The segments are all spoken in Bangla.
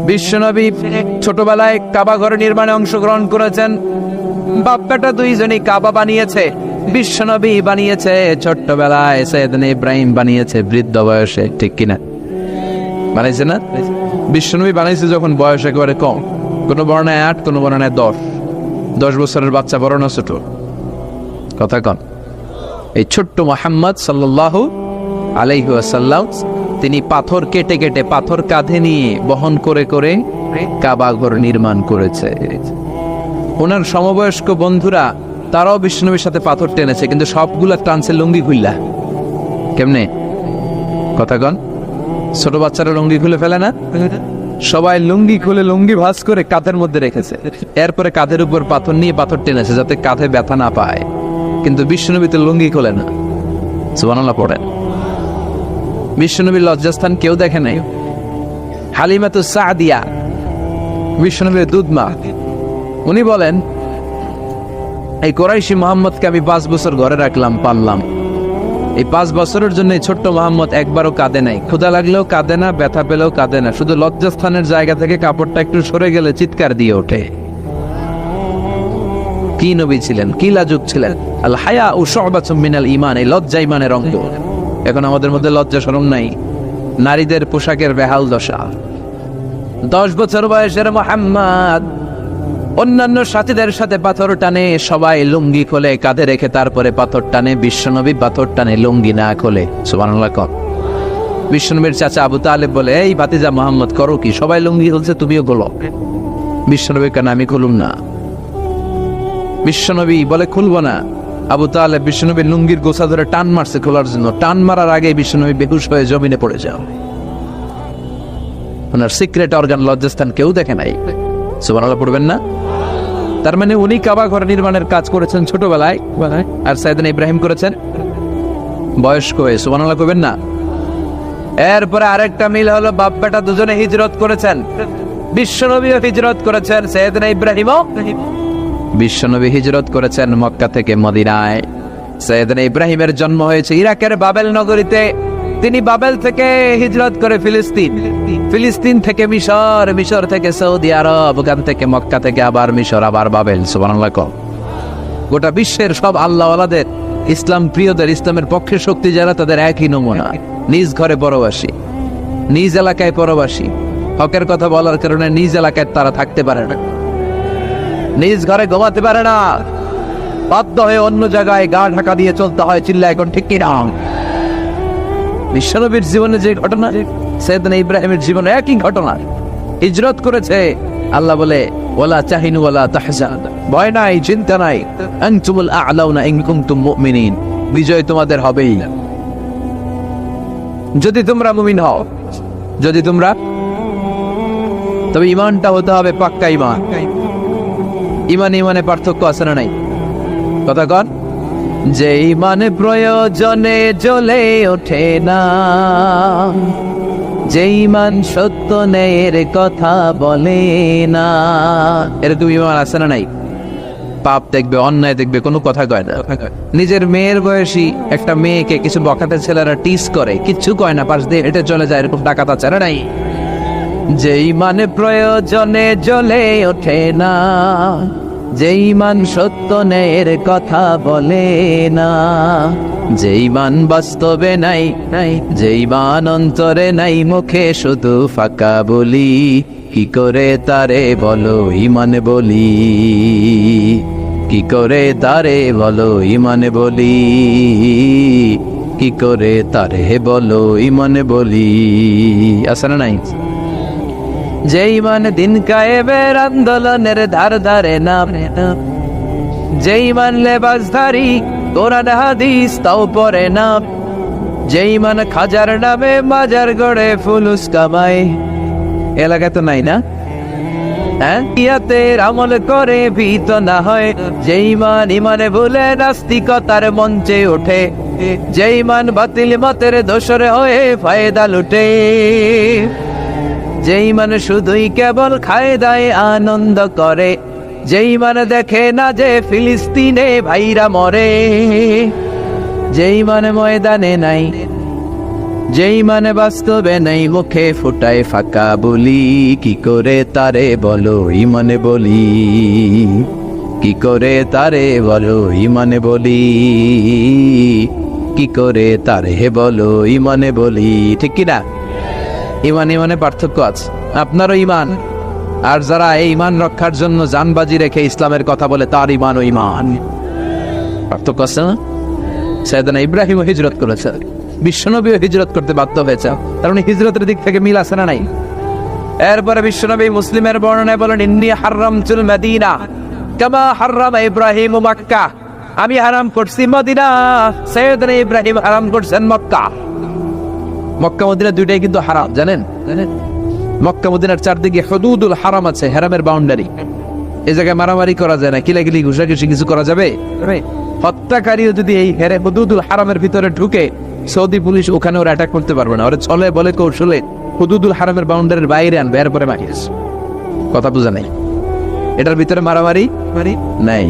বিশ্বনবী ছোটবেলায় কাবা ঘর নির্মাণে অংশগ্রহণ করেছেন। বাপ বেটা দুইজনই কাবা বানিয়েছে। বিশ্বনবী বানিয়েছে ছোট্টবেলায়, সৈয়দনা ইব্রাহিম বানিয়েছে বৃদ্ধ বয়সে, ঠিক কিনা? বানাইছে না? বিশ্বনবী বানাইছে যখন বয়স একেবারে কম, কোনো বর্ণায় 8, কোনো বর্ণায় 10 বছরের বাচ্চা, বড় না ছোট? কথা কন। এই ছোট্ট মুহাম্মদ সাল্লাল্লাহু আলাইহি ওয়াসাল্লাম তিনি পাথর কেটে কেটে, পাথর কাঁধে নিয়ে বহন করে করে কাবা ঘর নির্মাণ করেছে। ওনার সমবয়স্ক বন্ধুরা তারাও বিশ্বনবীর সাথে পাথর টেনেছে, কিন্তু সবগুলা টানছে লুঙ্গি খুললা। কেমনে? কথা কন। ছোট বাচ্চারা লুঙ্গি খুলে ফেলে না? সবাই লুঙ্গি খুলে লুঙ্গি ভাঁজ করে কাঁধের মধ্যে রেখেছে। এরপরে কাঁধের উপর পাথর নিয়ে পাথর টেনেছে যাতে কাঁধে ব্যথা না পায়। কিন্তু বিশ্বনবী তো লুঙ্গি খোলে না। সুবহানাল্লাহ পড়েন। বিশ্বনবীর লজ্জাস্থান কেউ দেখে নাই। হালিমাতুস সাদিয়া, বিশ্বনবীর দুধমা, উনি বলেন, এই কুরাইশি মুহাম্মদকে আমি 5 বছর ঘরে রাখলাম, পাললাম। এই 5 বছরের জন্য এই ছোট্ট মুহাম্মদ একবারও কাঁদে নাই। ক্ষুধা লাগলেও কাঁদে না, ব্যথা পেলেও কাঁদে না। শুধু লজ্জাস্থানের জায়গা থেকে কাপড়টা একটু সরে গেলে চিৎকার দিয়ে ওঠে। কি নবী ছিলেন, কি লাজুক ছিলেন। আল হায়া ও শুবাতুম মিনাল ঈমান, এই লজ্জা ঈমানের অঙ্গ। এখন আমাদের মধ্যে লজ্জা শরম নাই। নারীদের পোশাকের বেহাল দশা। 10 বছর বয়সের মুহাম্মদ অন্যান্য সাথীদের সাথে পাথর টানে, সবাই লুঙ্গি খোলে কাঁধে রেখে, তারপরে পাথর টানে। বিশ্বনবী পাথর টানে লুঙ্গি না খোলে। সুবহানাল্লাহ কর। বিশ্বনবীর চাচা আবু তালেব বলে, এই ভাতিজা মুহাম্মদ করো কি? সবাই লুঙ্গি খুলছে, তুমিও খোলো। বিশ্বনবী কেন? আমি খুলুম না। বিশ্বনবী বলে, খুলবো না। আবু তালেব বিশ্বনবীর লুঙ্গির গোছা ধরে টান মারছে খোলার জন্য। টান মারার আগে বিশ্বনবী বেহুশ হয়ে জমিনে পড়ে যাও। ওনার সিক্রেট অর্গান লজ্জাস্থান কেউ দেখে নাই। সুবহানাল্লাহ পড়বেন না? তার মানে উনি কাবা ঘর নির্মাণের কাজ করেছেন ছোটবেলায়, আর সাইয়েদনা ইব্রাহিম করেছেন বয়স্ক হয়ে। সুবহানাল্লাহ কইবেন না? এরপরে আরেকটা মিল হলো, বাপ বেটা দুজনে হিজরত করেছেন। বিশ্বনবীও হিজরত করেছেন, সাইয়েদনা ইব্রাহিমও। বিশ্বনবী হিজরত করেছেন মক্কা থেকে মদিনায়। সাইয়েদনা ইব্রাহিমের জন্ম হয়েছে ইরাকের বাবেল নগরীতে। তিনি বাবেল থেকে হিজরত করে ফিলিস্তিন, ফিলিস্তিন থেকে মিশর, মিশর থেকে সৌদি আরব, ওখান থেকে মক্কা থেকে আবার মিশর, আবার বাবেল। সুবহানাল্লাহ। গোটা বিশ্বের সব আল্লাহওয়ালাদের, ইসলাম প্রিয়দের, ইসলামের পক্ষে শক্তি যারা, তাদের একই নমুনা। নিজ ঘরে পরবাসী, নিজ এলাকায় পরবাসী। হকের কথা বলার কারণে নিজ এলাকায় তারা থাকতে পারে না, নিজ ঘরে ঘুমাতে পারে না, বাধ্য হয়ে অন্য জায়গায় গা ঢাকা দিয়ে চলতে হয়। চিল্লা এখন ঠিক কিনা? বিশ্বনবীর জীবনে যে ঘটনা, সাইয়েদনা ইব্রাহিমের জীবনে একই ঘটনা। হিজরত করেছে। আল্লাহ বলে, ওয়ালা তাহিনু ওয়ালা তাহজান, ভয় নাই, চিন্তা নাই, আনতুমুল আ'লাউনা ইন কুনতুম মুমিনিন, বিজয় তোমাদের হবেই যদি তোমরা মুমিন হও। যদি তোমরা, তবে ঈমানটা হতে হবে পাক্কা ঈমান। ঈমান ঈমানে পার্থক্য আছে না নাই? কথা কন। যে ঈমান প্রয়োজনে জ্বলে ওঠে না, যে ঈমান সত্য ন্যায়ের কথা বলে না, এরকম ঈমান আছে না নাই? পাপ দেখবে, অন্যায় দেখবে, কোনো কথা কয় না। নিজের মেয়ের বয়সী একটা মেয়েকে কিছু বখাটে ছেলেরা টিস করে, কিচ্ছু কয় না, পাশ দিয়ে হেঁটে চলে যায়, এরকম ডাকাত আছে না নাই? যে ঈমান প্রয়োজনে জ্বলে ওঠে না, যে ঈমান সত্য ন্যায়ের কথা বলে না, যে ঈমান বাস্তবে নাই, যে ঈমান অন্তরে নাই, মুখে শুধু ফাঁকা বলি, কি করে তারে বলো ঈমান বলি, কি করে তারে বলো ঈমান বলি, কি করে তারে বলো ঈমান বলি। আছে না নাই? যে ঈমান দিন কায়েমের আন্দোলনের ধার ধারে না, যে ঈমান লেবাসধারী কোরআন হাদিস তাও পড়ে না, যে ঈমান খাজার নামে মাজার গড়ে ফুলুস কামায়। এলাকায় তো নাই না? হ্যাঁ, ইয়াতের আমল করে ভীত না হয়, যে ঈমান ঈমানে ভুলে নাস্তিকতার মঞ্চে ওঠে, যে ঈমান বাতিল মতের দোসর হয়ে ফায়দা লুটে, যে ঈমান শুধুই কেবল খায় দায় আনন্দ করে, যে ঈমান দেখে না যে ফিলিস্তিনে ভাইরা মরে, যে ঈমান ময়দানে নাই, যেই মানে বাস্তবে নেই মুখে ফুটায় ফাঁকা বলি, কি করে তারে বলো ইমানে বলি, কি করে তারে বলো ইমানে বলি, কি করে তারে বলো ইমানে বলি। ঠিক কিনা? ইমান ইমানে পার্থক্য আছে। আপনারও ইমান, আর যারা এই ইমান রক্ষার জন্য জানবাজি রেখে ইসলামের কথা বলে তার ইমান ও ইমান, পার্থক্য আছে না? সাইয়েদনা ইব্রাহিমও হিজরত করেছে, বিশ্বনবীও হিজরত করতে বাধ্য হয়েছে, কারণ হিজরতের দিক থেকে মিল আছে না নাই? এরপরে বিশ্বনবী মুসলিমের বর্ণনায় বলেন, ইন্নী হারামতুল মদিনা কামা হারামা ইব্রাহিম মক্কা, আমি হারাম করছি মদিনা, সাইয়েদনা ইব্রাহিম হারাম করছেন মক্কা। মক্কা মদিনা দুইটাই কিন্তু হারাম, জানেন? মক্কা মদিনার চারদিকে হুদুদুল হারাম আছে, হারামের বাউন্ডারি। এই জায়গায় মারামারি করা যায় না, কিলাকিলি ঘুষাঘুষি কিছু করা যাবে? হত্যাকারীও যদি এই হুদুদুল হারামের ভিতরে ঢুকে, সৌদি পুলিশ ওখানে ওরা অ্যাটাক করতে পারবে না। ওরা চলে বলে কৌশলে হুদুদুল হারামের বাউন্ডারির বাইরে আনবে, এরপরে মারিস। কথা বুঝা নাই? এটার ভিতরে মারামারি নাই।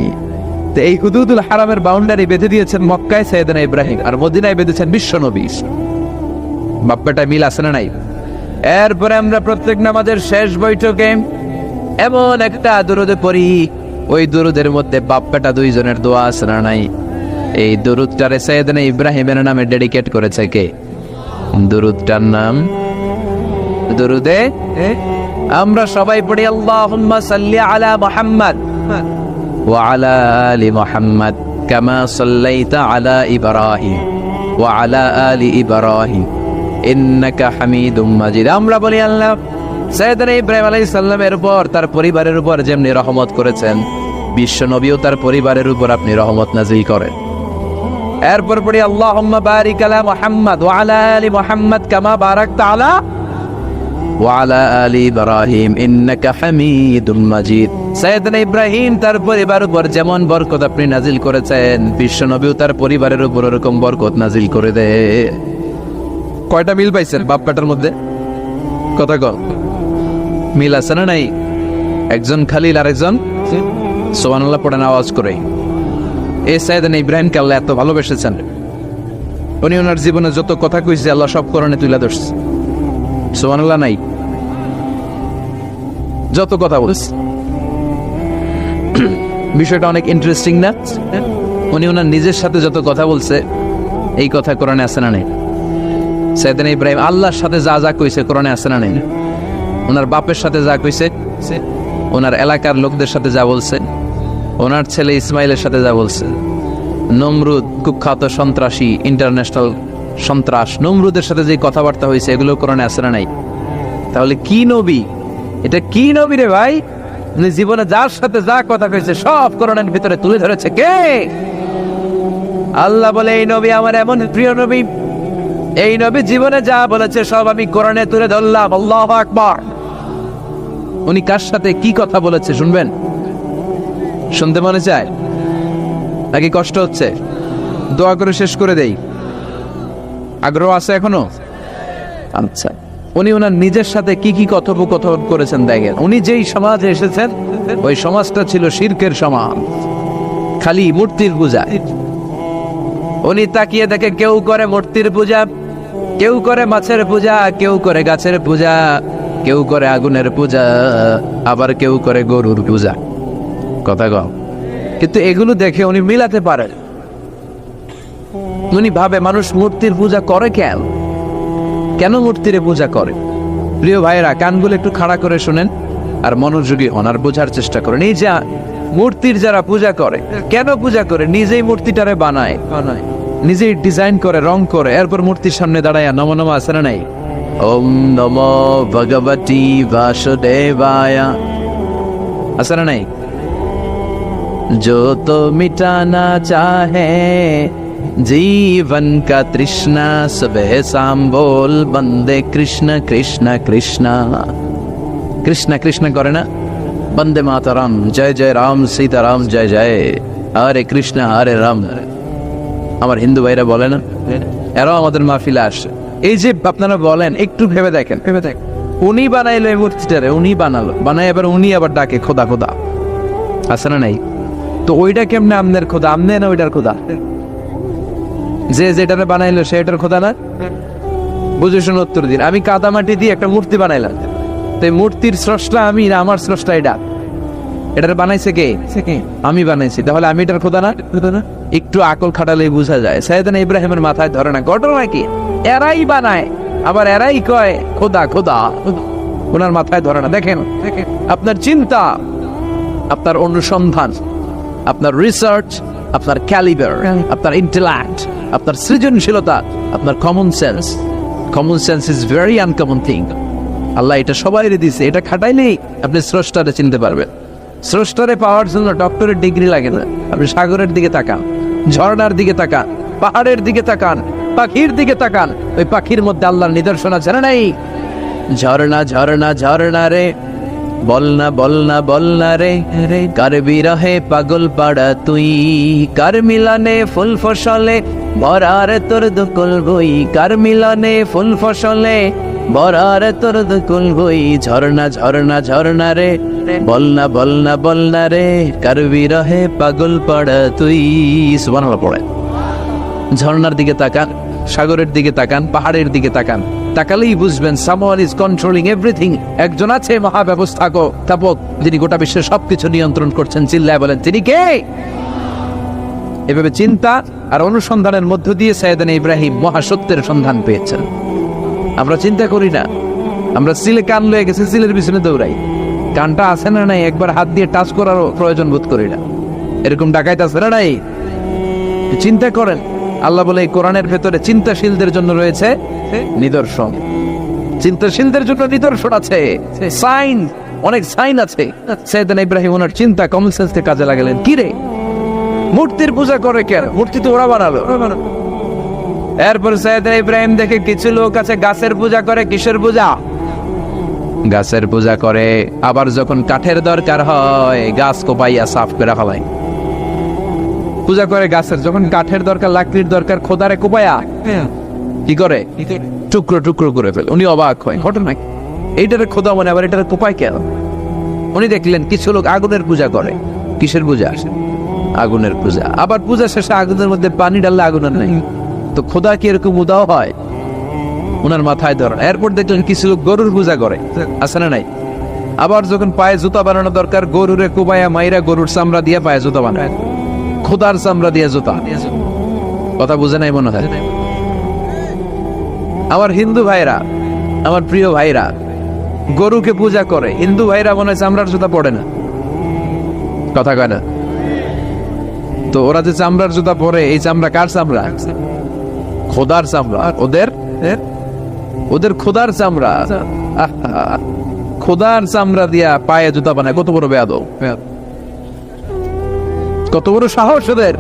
তো এই হুদুদুল হারামের বাউন্ডারি বেঁধে দিয়েছেন মক্কায় সাইয়েদনা ইব্রাহিম, আর মদিনায় বেঁধেছেন বিশ্বনবী। বাপ্পাটা মিল আছে না নাই? এরপরে আমরা প্রত্যেক নামাজের শেষ বৈঠকে এমন একটা দুরুদ পড়ি, ওই দুরুদের মধ্যে বাপ্পাটা দুইজনের দোয়া আছে না নাই? এই দুরুদটারে সাইয়েদনা ইব্রাহিমের নামে ডেডিকেট করেছে কে? দুরুদটার নাম দুরুদে আমরা সবাই পড়ি, আল্লাহুম্মা সাল্লি আলা মুহাম্মাদ ওয়া আলা আলি মুহাম্মাদ কামা সাল্লাইতা আলা ইব্রাহিম ওয়া আলা আলি ইব্রাহিম ইন্নাকা হামিদুম মাজিদ। আমরা বলি, আল্লাহ সাইয়েদনা ইব্রাহিম আলাইহিস সালামের উপর, তার পরিবারের উপর যেমনি রহমত করেছেন, বিশ্ব নবীও তার পরিবারের উপর আপনি রহমত নাজিল করেন। এরপর পড়ি, আল্লাহুম্মা বারিক আলা মুহাম্মাদ ওয়া আলা আলি মুহাম্মাদ কামা বারাকতা আলা ওয়া আলা আলি ইব্রাহিম ইন্নাকা হামিদুম মাজিদ। সাইয়েদনা ইব্রাহিম তার পরিবারের উপর যেমন বরকত আপনি নাজিল করেছেন, বিশ্ব নবীও তার পরিবারের উপর এরকম বরকত নাজিল করে দে। কয়টা মিল পাইছেন বাপ বেটার মধ্যে? কথা কল মিল আছে না নাই? একজন খালিল আর একজন সুবহানাল্লাহ পড়েন আওয়াজ করে। এই সাইয়েদনা ইব্রাহিমকে আল্লাহ এত ভালোবেসেছেন, উনি ওনার জীবনে যত কথা কইছে আল্লাহ সব কোরআনে তুলে ধরছে। সুবহানাল্লাহ নাই? যত কথা বলছে, বিষয়টা অনেক ইন্টারেস্টিং না? উনি ওনার নিজের সাথে যত কথা বলছে, এই কথা কোরআনে আছে না নেই? সাইয়েদনা ইব্রাহিম আল্লাহর সাথে যা যা কইছে কোরআনে আছে না নেই? ওনার বাপের সাথে যা কইছে, ওনার এলাকার লোকদের সাথে যা বলছে, ওনার ছেলে ইসমাইলের সাথে যা বলছে, নমরুদ কুখ্যাত সন্ত্রাসী, ইন্টারন্যাশনাল সন্ত্রাস, নমরুদের সাথে যে কথাবার্তা হয়েছে, এগুলো কোরআনে আছে না নাই? তাহলে কি নবী? এটা কি নবী রে ভাই? উনি জীবনে যার সাথে যা কথা কইছে সব কোরআনের ভিতরে তুলে ধরেছে কে? আল্লাহ বলে, এই নবী আমার এমন প্রিয় নবী, এই নবী জীবনে যা বলেছে সব আমি কোরআনে তুলে ধরলাম। আল্লাহু আকবার। উনি কার সাথে কি কথা বলেছে শুনবেন? শুনতে মনে চায় নাকি কষ্ট হচ্ছে? দোয়া করে শেষ করে দেই, আগ্রহ আছে এখনো? আচ্ছা, উনি ওনার নিজের সাথে কি কি কথোপকথন করেছেন দেখেন। উনি যেই সমাজে এসেছেন, ওই সমাজটা ছিল শিরকের সমাজ, খালি মূর্তির পূজা। উনি তাকিয়ে দেখে কেউ করে মূর্তির পূজা, কেউ করে মাছের পূজা, কেউ করে গাছের পূজা, কেউ করে আগুনের পূজা, আবার কেউ করে গরুর পূজা। কথা কও। কিন্তু এগুলো দেখে উনি মিলাতে পারেন। উনি ভাবে মানুষ মূর্তির পূজা করে কেন? কেন মূর্তির পূজা করে? প্রিয় ভাইরা, কানগুলো একটু খাড়া করে শুনেন আর মনোযোগী হন আর বোঝার চেষ্টা করেন। এই যে মূর্তির যারা পূজা করে, কেন পূজা করে? নিজেই মূর্তিটারে বানায়, নিজেই ডিজাইন করে, রং করে, এরপর মূর্তির সামনে দাঁড়ায় নমো নমো আছে না নাই? ওম নমো ভগবতী বাসুদেবায় আছে না নাই? जो तो मिटाना चाहे जीवन का तृष्णा, सुबह शाम बोल बंदे कृष्ण कृष्ण कृष्ण। कृष्ण कृष्ण करे ना, बंदे मातरम, जय जय राम सीताराम जय जय, हरे कृष्ण हरे राम। আমার হিন্দু ভাইরা বলে না, এরাও আমাদের মাহফিলে আসে। এই যে আপনারা বলেন, একটু ভেবে দেখেন, উনি বানাইলো এই মূর্তিটারে, উনি বানালো, বানাই এবার উনি আবার ডাকে খোদা খোদা, আছে না নাই? তো ওইটা কেমনে আমনের খোদা? আমনে না ওইটার খোদা? যে যেটারে বানাইলো সেটার খোদা না? বুঝে শুনে উত্তর দিন। আমি কাদামাটি দিয়ে একটা মূর্তি বানাইলাম, তো এই মূর্তির স্রষ্টা আমি না আমার স্রষ্টা এটা? এটার বানাইছে কে? আমি বানাইছি, তাহলে আমি এটার খোদা না? একটু আকল খাটালে বোঝা যায়। সাইয়েদনা ইব্রাহিমের মাথায় ধরে না, ঘটনা কি এরাই বানায় আবার এরাই কয় খোদা খোদা, ওনার মাথায় ধরে না। দেখেন আপনার চিন্তা, আপনার অনুসন্ধান, আপনার রিসার্চ, আপনার ক্যালিবার, আপনার ইন্টেলেক্ট, আপনার সৃজনশীলতা, আপনার common sense. Common sense is very uncommon thing. আল্লাহ এটা সবাইরে দিছে, এটা খাটাইলেই আপনি স্রষ্টারে চিনতে পারবেন। স্রষ্টারে পাওয়ার জন্য ডক্টরের ডিগ্রি লাগে না। আপনি সাগরের দিকে তাকান, ঝর্ণার দিকে তাকান, পাহাড়ের দিকে তাকান, পাখির দিকে তাকান, ওই পাখির মধ্যে আল্লাহর নিদর্শন আছে না নাই? ঝর্ণা ঝর্ণা ঝর্ণা রে, বলনা বলনা বলনা রে, কার বিরহে পাগল পাড়া তুই, কার মিলনে ফুল ফসলে ভরার তোর দুকুল বই, কার মিলনে ফুল ফসলে ভরার তোর দুকুল বই। ঝর্ণা ঝর্ণা ঝর্ণা রে, বলনা বলনা বলনা রে, কার বিরহে পাগল পাড়া তুই। সুবহানাল্লাহ পড়ে। ঝর্ণার দিকে তাকান, সাগরের দিকে তাকান, পাহাড়ের দিকে তাকান, তাকালেই বুঝবেন someone is controlling everything। একজন আছে মহাব্যবস্থাপক, যিনি গোটা বিশ্বের সবকিছু নিয়ন্ত্রণ করছেন। চিল্লায় বলেন তিনি কে? এভাবে চিন্তা আর অনুসন্ধানের মধ্য দিয়ে সাইয়েদনা ইব্রাহিম মহাসত্যের সন্ধান পেয়েছেন। আমরা চিন্তা করি না, আমরা সিলে কান লয়ে গেছে, সিলের পিছনে দৌড়াই। কানটা আছে না নাই একবার হাত দিয়ে টাচ করারও প্রয়োজন বোধ করি না। এরকম ডাকাইতে আছে না নাই? চিন্তা করেন। আল্লাহ বলে এই কোরআনের ভেতরে চিন্তাশীলদের জন্য রয়েছে নিদর্শন। চিন্তাশীলদের জন্য নিদর্শন আছে, সাইন, অনেক সাইন আছে। সাইয়েদনা ইব্রাহিম ওনার চিন্তা কমন সেন্সকে কাজে লাগালেন। কি রে, মূর্তির পূজা করে কেন? মূর্তি তো ওরা বানালো। এরপর সাইয়েদনা ইব্রাহিম দেখে কিছু লোক আছে গাছের পূজা করে। কিসের পূজা? গাছের পূজা করে। আবার যখন কাঠের দরকার হয় গাছ কোপাইয়া সাফ করে ফেলায়। পূজা করে গাছের, যখন কাঠের দরকার, লাকড়ির দরকার, খোদারে কোপায়া কি করে? টুকরো টুকরো করে ফেলে। উনি অবাক হয়, ঘটনা কি? এইটারে খোদা মনে, আবার এটারে কোপায় কেন? উনি দেখলেন কিছু লোক আগুনের পূজা করে। কিসের পূজা? আগুনের পূজা। আবার পূজা শেষে আগুনের মধ্যে পানি ডাললে আগুনের নাই, তো খোদা কি এরকম উদাও হয়? ওনার মাথায় ধরেন। এরপর দেখলেন কিছু লোক গরুর পূজা করে, আছে না নাই? আবার যখন পায়ে জুতা বানানো দরকার, গরুরে কোপায়া মাইরা গরুর চামড়া দিয়ে পায়ে জুতা বানায়। খোদার চামড়া দিয়ে জুতা। কথা বুঝে নাই মনে হয়। আমার হিন্দু ভাইরা, আমার প্রিয় ভাইরা, গরুকে পূজা করে। হিন্দু ভাইরা মনে হয় চামড়ার জুতা পড়ে না, কথা কয় না। তো ওরা যে চামড়ার জুতা পরে, এই চামড়া কার চামড়া? খোদার চামড়া। ওদের খোদার চামড়া। খোদার চামড়া দিয়া পায়ে জুতা বানায়। কত বড় বেয়াদব, কত বড় সাহস ওদের!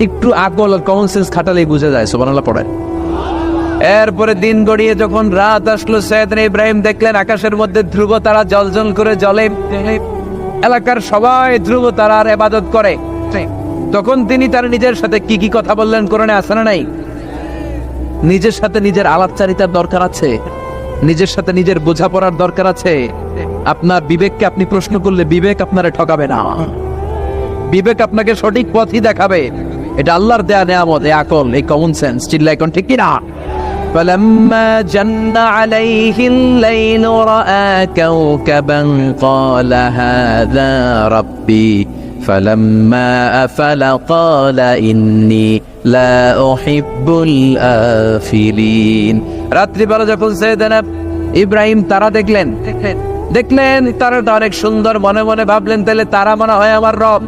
একটু আকল আর কমন সেন্স খাটালেই বুঝে যায়। সুবহানাল্লাহ পড়ে। এরপরে দিন গড়িয়ে যখন রাত আসলো, সাইয়েদনা ইব্রাহিম দেখলেন আকাশের মধ্যে ধ্রুব তারা জ্বলজ্বল করে জ্বলে। এলাকার সবাই ধ্রুব তারার ইবাদত করে। তখন তিনি তার নিজের সাথে কি কি কথা বললেন কোরআনে আছে না নাই? নিজের সাথে নিজের আলাপচারিতার দরকার আছে, নিজের সাথে নিজের বোঝাপড়ার দরকার আছে। আপনার বিবেককে আপনি প্রশ্ন করলে বিবেক আপনারে ঠকাবে না, বিবেক আপনাকে সঠিক পথই দেখাবে। এটা আল্লাহর দেয়া নেয়ামত, এই আকল, এই কমন সেন্স। চিল্লা এখন ঠিক কিনা? فلما جن عليه الليل رأى كوكبا قال هذا ربي فلما أفل قال إني لا أحب الآفلين। রাত্রি বেলা যখন সাইয়েদনা ইব্রাহিম তারা দেখলেন তারাটা অনেক সুন্দর, মনে মনে ভাবলেন তাহলে তারা মনে হয় আমার রব,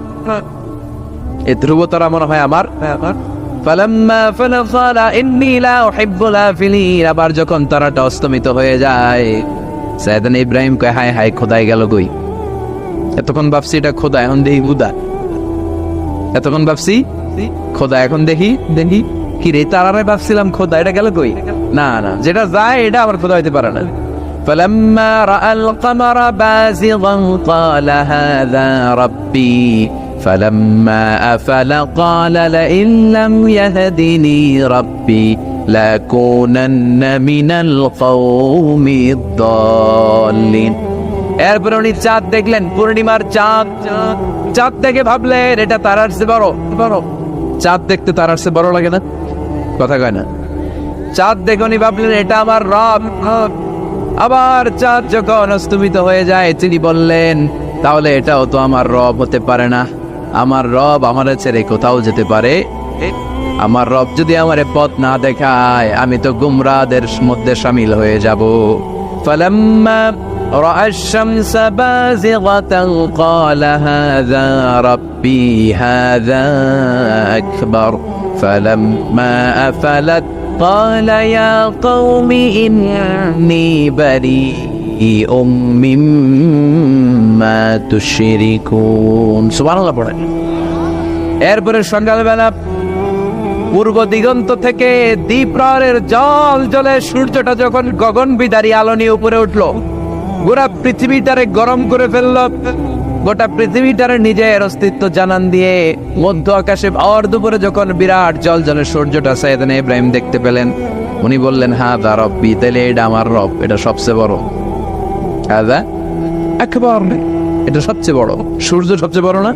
এই ধ্রুব তারা মনে হয় আমার। আবার যখন তারাটা অস্তমিত হয়ে যায়, সাইয়েদনা ইব্রাহিম কয় হায় হায়, খোদাই গেল কই? এতক্ষণ ভাবছি এটা খোদা, এখন দেখি বুদা। এতক্ষণ ভাবছি খোদা, এখন দেখি কি রে, তারারে ভাবছিলাম খোদা, এটা গেল কই? না না, যেটা যায় এটা আমার খোদা হইতে পারে না। فلما رأى القمر بازغا قال هذا ربي فلما أفل قال لئن لم يهدني ربي لأكونن من القوم الضالين। এরপর উনি চাঁদ দেখলেন, পূর্ণিমার চাঁদ। চাঁদ দেখে ভাবলেন এটা তারার চেয়ে বড়। চাঁদ দেখতে তারার চেয়ে বড় লাগে না? কথা কয় না? চাঁদ দেখে উনি ভাবলেন এটা আমার রব। আবার চাঁদ যখন অস্তমিত হয়ে যায় তিনি বললেন তাহলে এটাও তো আমার রব হতে পারে না, আমার রব আমার ছেড়ে কোথাও যেতে পারে? আমার রব যদি আমার পথ না দেখায় আমি তো গুমরাদের মধ্যে শামিল হয়ে যাব। ফালাম্মা রাআ আশ-শামস বাযিগাতান ক্বালা হাযা রাব্বি হাযা আকবার ফালাম্মা আফালাত ক্বালা ইয়া কওমি ইন্নী বারীউম মিম্মা তুশরিকুন। সুবহানাল্লাহ পড়েন। এরপরে সকালবেলা পূর্ব দিগন্ত থেকে দ্বীপ্রহরের জল জলে সূর্যটা যখন গগন বিদারী আলো নিয়ে উপরে উঠলো, গোটা পৃথিবীটারে গরম করে ফেললো, গোটা পৃথিবীটারে নিজের অস্তিত্ব জানান দিয়ে মধ্য আকাশে ভর দুপুরে যখন বিরাট জল জলে সূর্যটা সাইয়েদনা ইব্রাহিম দেখতে পেলেন, উনি বললেন হাযা রব্বি, তাহলে এটা আমার রব, এটা সবচেয়ে বড়। হাযা আকবার, এটা সবচেয়ে বড়। সূর্য সবচেয়ে বড় না?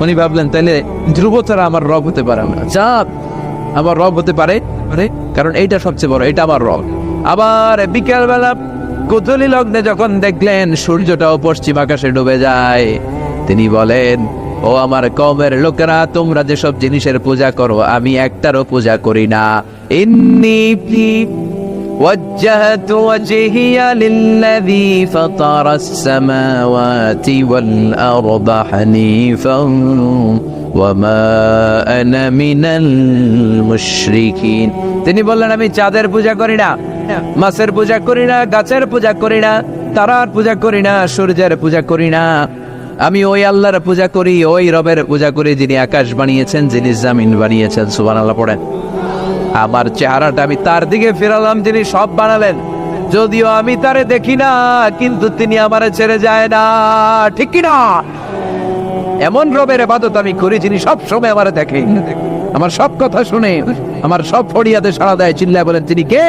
উনি ভাবলেন তাহলে ধ্রুব তারা আমার রব হতে পারে না, চাঁদ আমার রব হতে পারে, কারণ এইটা সবচেয়ে বড়, এটা আমার রব। আবার বিকেলবেলা গোধূলি লগ্নে যখন দেখলেন সূর্যটাও পশ্চিম আকাশে ডুবে যায়, তিনি বলেন ও আমার কওমের লোকেরা, তোমরা যেসব জিনিসের পূজা করো আমি একটারও পূজা করি না। ইন্নী وجهت وجهي للذي فطر السماوات والأرض حنيفا وما أنا من المشركين। তিনি বললেন আমি চাঁদের পূজা করি না, মাছের পূজা করি না, গাছের পূজা করি না, তারার পূজা করি না, সূর্যের পূজা করি না, আমি ওই আল্লাহর পূজা করি, ওই রবের পূজা করি যিনি আকাশ বানিয়েছেন, যিনি জমিন বানিয়েছেন। সুবহানাল্লাহ পড়েন। আমার চেহারাটা আমি তার দিকে ফেরালাম যিনি সব বানালেন, যদিও আমি তারে দেখি না কিন্তু তিনি আমারে ছেড়ে যায় না, ঠিক কি না? এমন রবের ইবাদত আমি করি যিনি সব সময় আমারে দেখে, আমার সব কথা শুনে, আমার সব ফরিয়াদে সাড়া দেয়। চিল্লায় বলেন তিনি কে?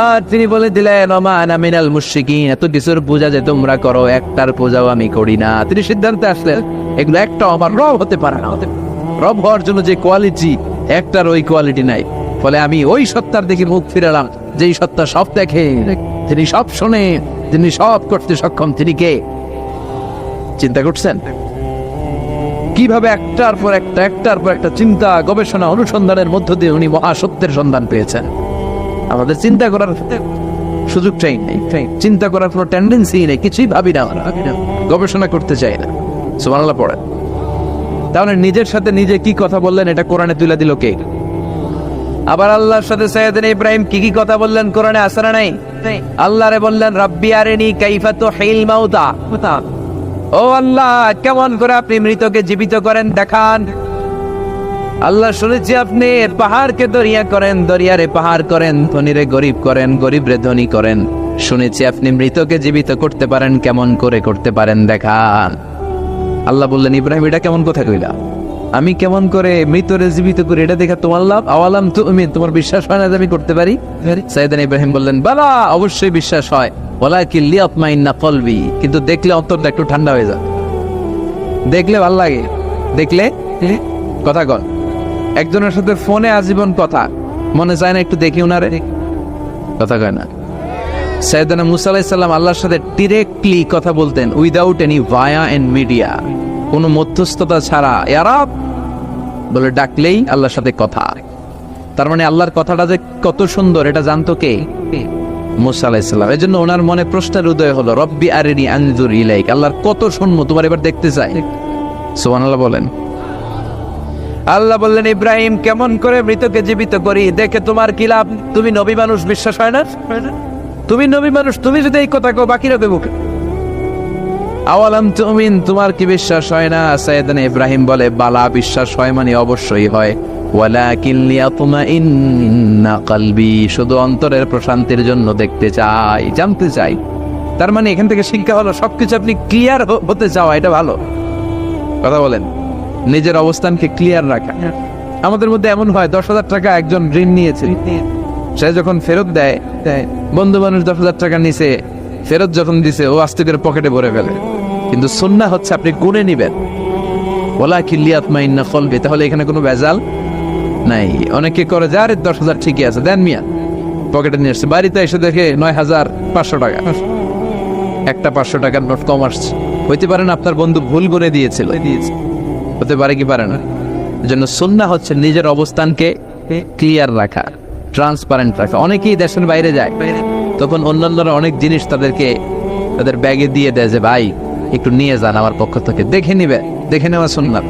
আর তিনি বলে দিলেন ওমা আনা মিনাল মুশরিকিন, এত কিছুর পূজা যে তোমরা করো একটার পূজাও আমি করি না। তিনি সিদ্ধান্তে আসলেন এগুলো একটাও আমার রব হতে পারে না। রব হওয়ার জন্য যে কোয়ালিটি, একটার ওই কোয়ালিটি নাই। ফলে আমি ওই সত্তার দিকে মুখ ফিরালাম যেই সত্তা সব দেখে, তিনি সব শোনে, তিনি সব করতে সক্ষম। তিনি কে? চিন্তা করছেন কিভাবে একটার পর একটা, একটার পর একটা চিন্তা, গবেষণা, অনুসন্ধানের মধ্য দিয়ে উনি মহাসত্যের সন্ধান পেয়েছেন। আমাদের চিন্তা করার সুযোগটাই নেই, চিন্তা করার কোনো টেন্ডেন্সি নেই, কিছুই ভাবি না, গবেষণা করতে চাই না। সুবহানাল্লাহ পড়েন। তাহলে নিজের সাথে নিজে কি কথা বললেন এটা কোরআনে তুলে দিল কে? আবার আল্লাহর সাথে সাইয়েদনা ইব্রাহিম কি কি কথা বললেন কোরআনে আছে না নাই? আল্লাহরে বললেন রাব্বি আরিনি কাইফা তুহিল মাউতা, ও আল্লাহ কেমন করে আপনি মৃতকে জীবিত করেন দেখান। আল্লাহ শুনেছি আপনি পাহাড়কে দরিয়া করেন, দরিয়ারে পাহাড় করেন, ধনীরে গরিব করেন, গরিবরে ধনী করেন। শুনেছি আপনি মৃতকে জীবিত করতে পারেন, কেমন করে করতে পারেন দেখান। আল্লাহ বললেন ইব্রাহিম এটা কেমন কথা কইলা? আমি কেমন করে মৃতরে জীবিত করি এটা দেখা তোমার লাভ? আওয়ালাম তুমিন, তোমার বিশ্বাস হয় না যে আমি করতে পারি? সাইয়েদনা ইব্রাহিম বললেন বালা, অবশ্যই বিশ্বাস হয়, ওয়ালাকিন লিয়াতমাইন্না কলবি, কিন্তু দেখলে অন্তরটা একটু ঠান্ডা হয়ে যায়। দেখলে ভালো লাগে, দেখলে কথা কন। একজনের সাথে ফোনে আজীবন কথা, মনে চায় না একটু দেখি উনারে? কথা কয় না। সাইয়েদনা মুসা আলাইহিস সালাম আল্লাহর সাথে ডিরেক্টলি কথা বলতেন without any via and media, কোনো মধ্যস্থতা ছাড়া। ইয়া রাব বলে ডাকলেই আল্লাহর সাথে কথা। তার মানে আল্লাহর কথাটা যে কত সুন্দর এটা জানতো কে? মুসা আলাইহিস সালাম। এজন্য ওনার মনে প্রশ্নের উদয় হলো রব্বি আরিনি আনজুর ইলাইক, আল্লাহর কত শুনবো, তোমার এবার দেখতে চাই। সুবহানাল্লাহ বলেন। আল্লাহ বললেন ইব্রাহিম কেমন করে মৃতকে জীবিত করি, দেখে তোমার কি লাভ? তুমি নবী মানুষ, বিশ্বাস হয় না? তুমি নবী মানুষ, তুমি যদি এই কথা কও বাকিরা দেবো। আওয়ালাম তুমিন, তোমার কি বিশ্বাস হয় না? সাইয়েদনা ইব্রাহিম বলে বালা, বিশ্বাস হয় মানে অবশ্যই হয়। ওয়ালাকিন লিয়াতমাইন্না কলবি, শুধু অন্তরের প্রশান্তির জন্য দেখতে চাই, জানতে চাই। তার মানে এখান থেকে শিক্ষা হলো সবকিছু আপনি ক্লিয়ার হতে চাওয়া, এটা ভালো কথা বলেন। নিজের অবস্থানকে ক্লিয়ার রাখা। আমাদের মধ্যে এমন হয় 10,000 টাকা একজন ঋণ নিয়েছে, সে যখন ফেরত দেয়, বন্ধু মানুষ 10,000 টাকা নিছে, ফেরত যখন দিছে ও আস্তে করে পকেটে ভরে ফেলে। কিন্তু সুন্নাহ হচ্ছে আপনি গুনে নিবেন ওয়ালাকিন লিয়াতমাইন্না কলবি, তাহলে এখানে কোনো ভেজাল নাই। অনেকে করে যে আরে 10,000 ঠিকই আছে, দেন মিয়া, পকেটে নিয়ে আসছে। বাড়িতে এসে দেখে 9,500 টাকা, একটা 500 টাকার নোট কম আসছে। হইতে পারে না আপনার বন্ধু ভুল করে দিয়েছিল, হতে পারে কি পারে না। এজন্য সুন্নাহ হচ্ছে নিজের অবস্থানকে ক্লিয়ার রাখা, ট্রান্সপারেন্ট রাখা। অনেকেই দেশের বাইরে যায়, তখন অন্যান্যরা অনেক জিনিস তাদের ব্যাগে দিয়ে দেয় যে ভাই একটু নিয়ে যান আমার পক্ষ থেকে, দেখে নিবে, দেখে নেওয়া সুন্নাহ।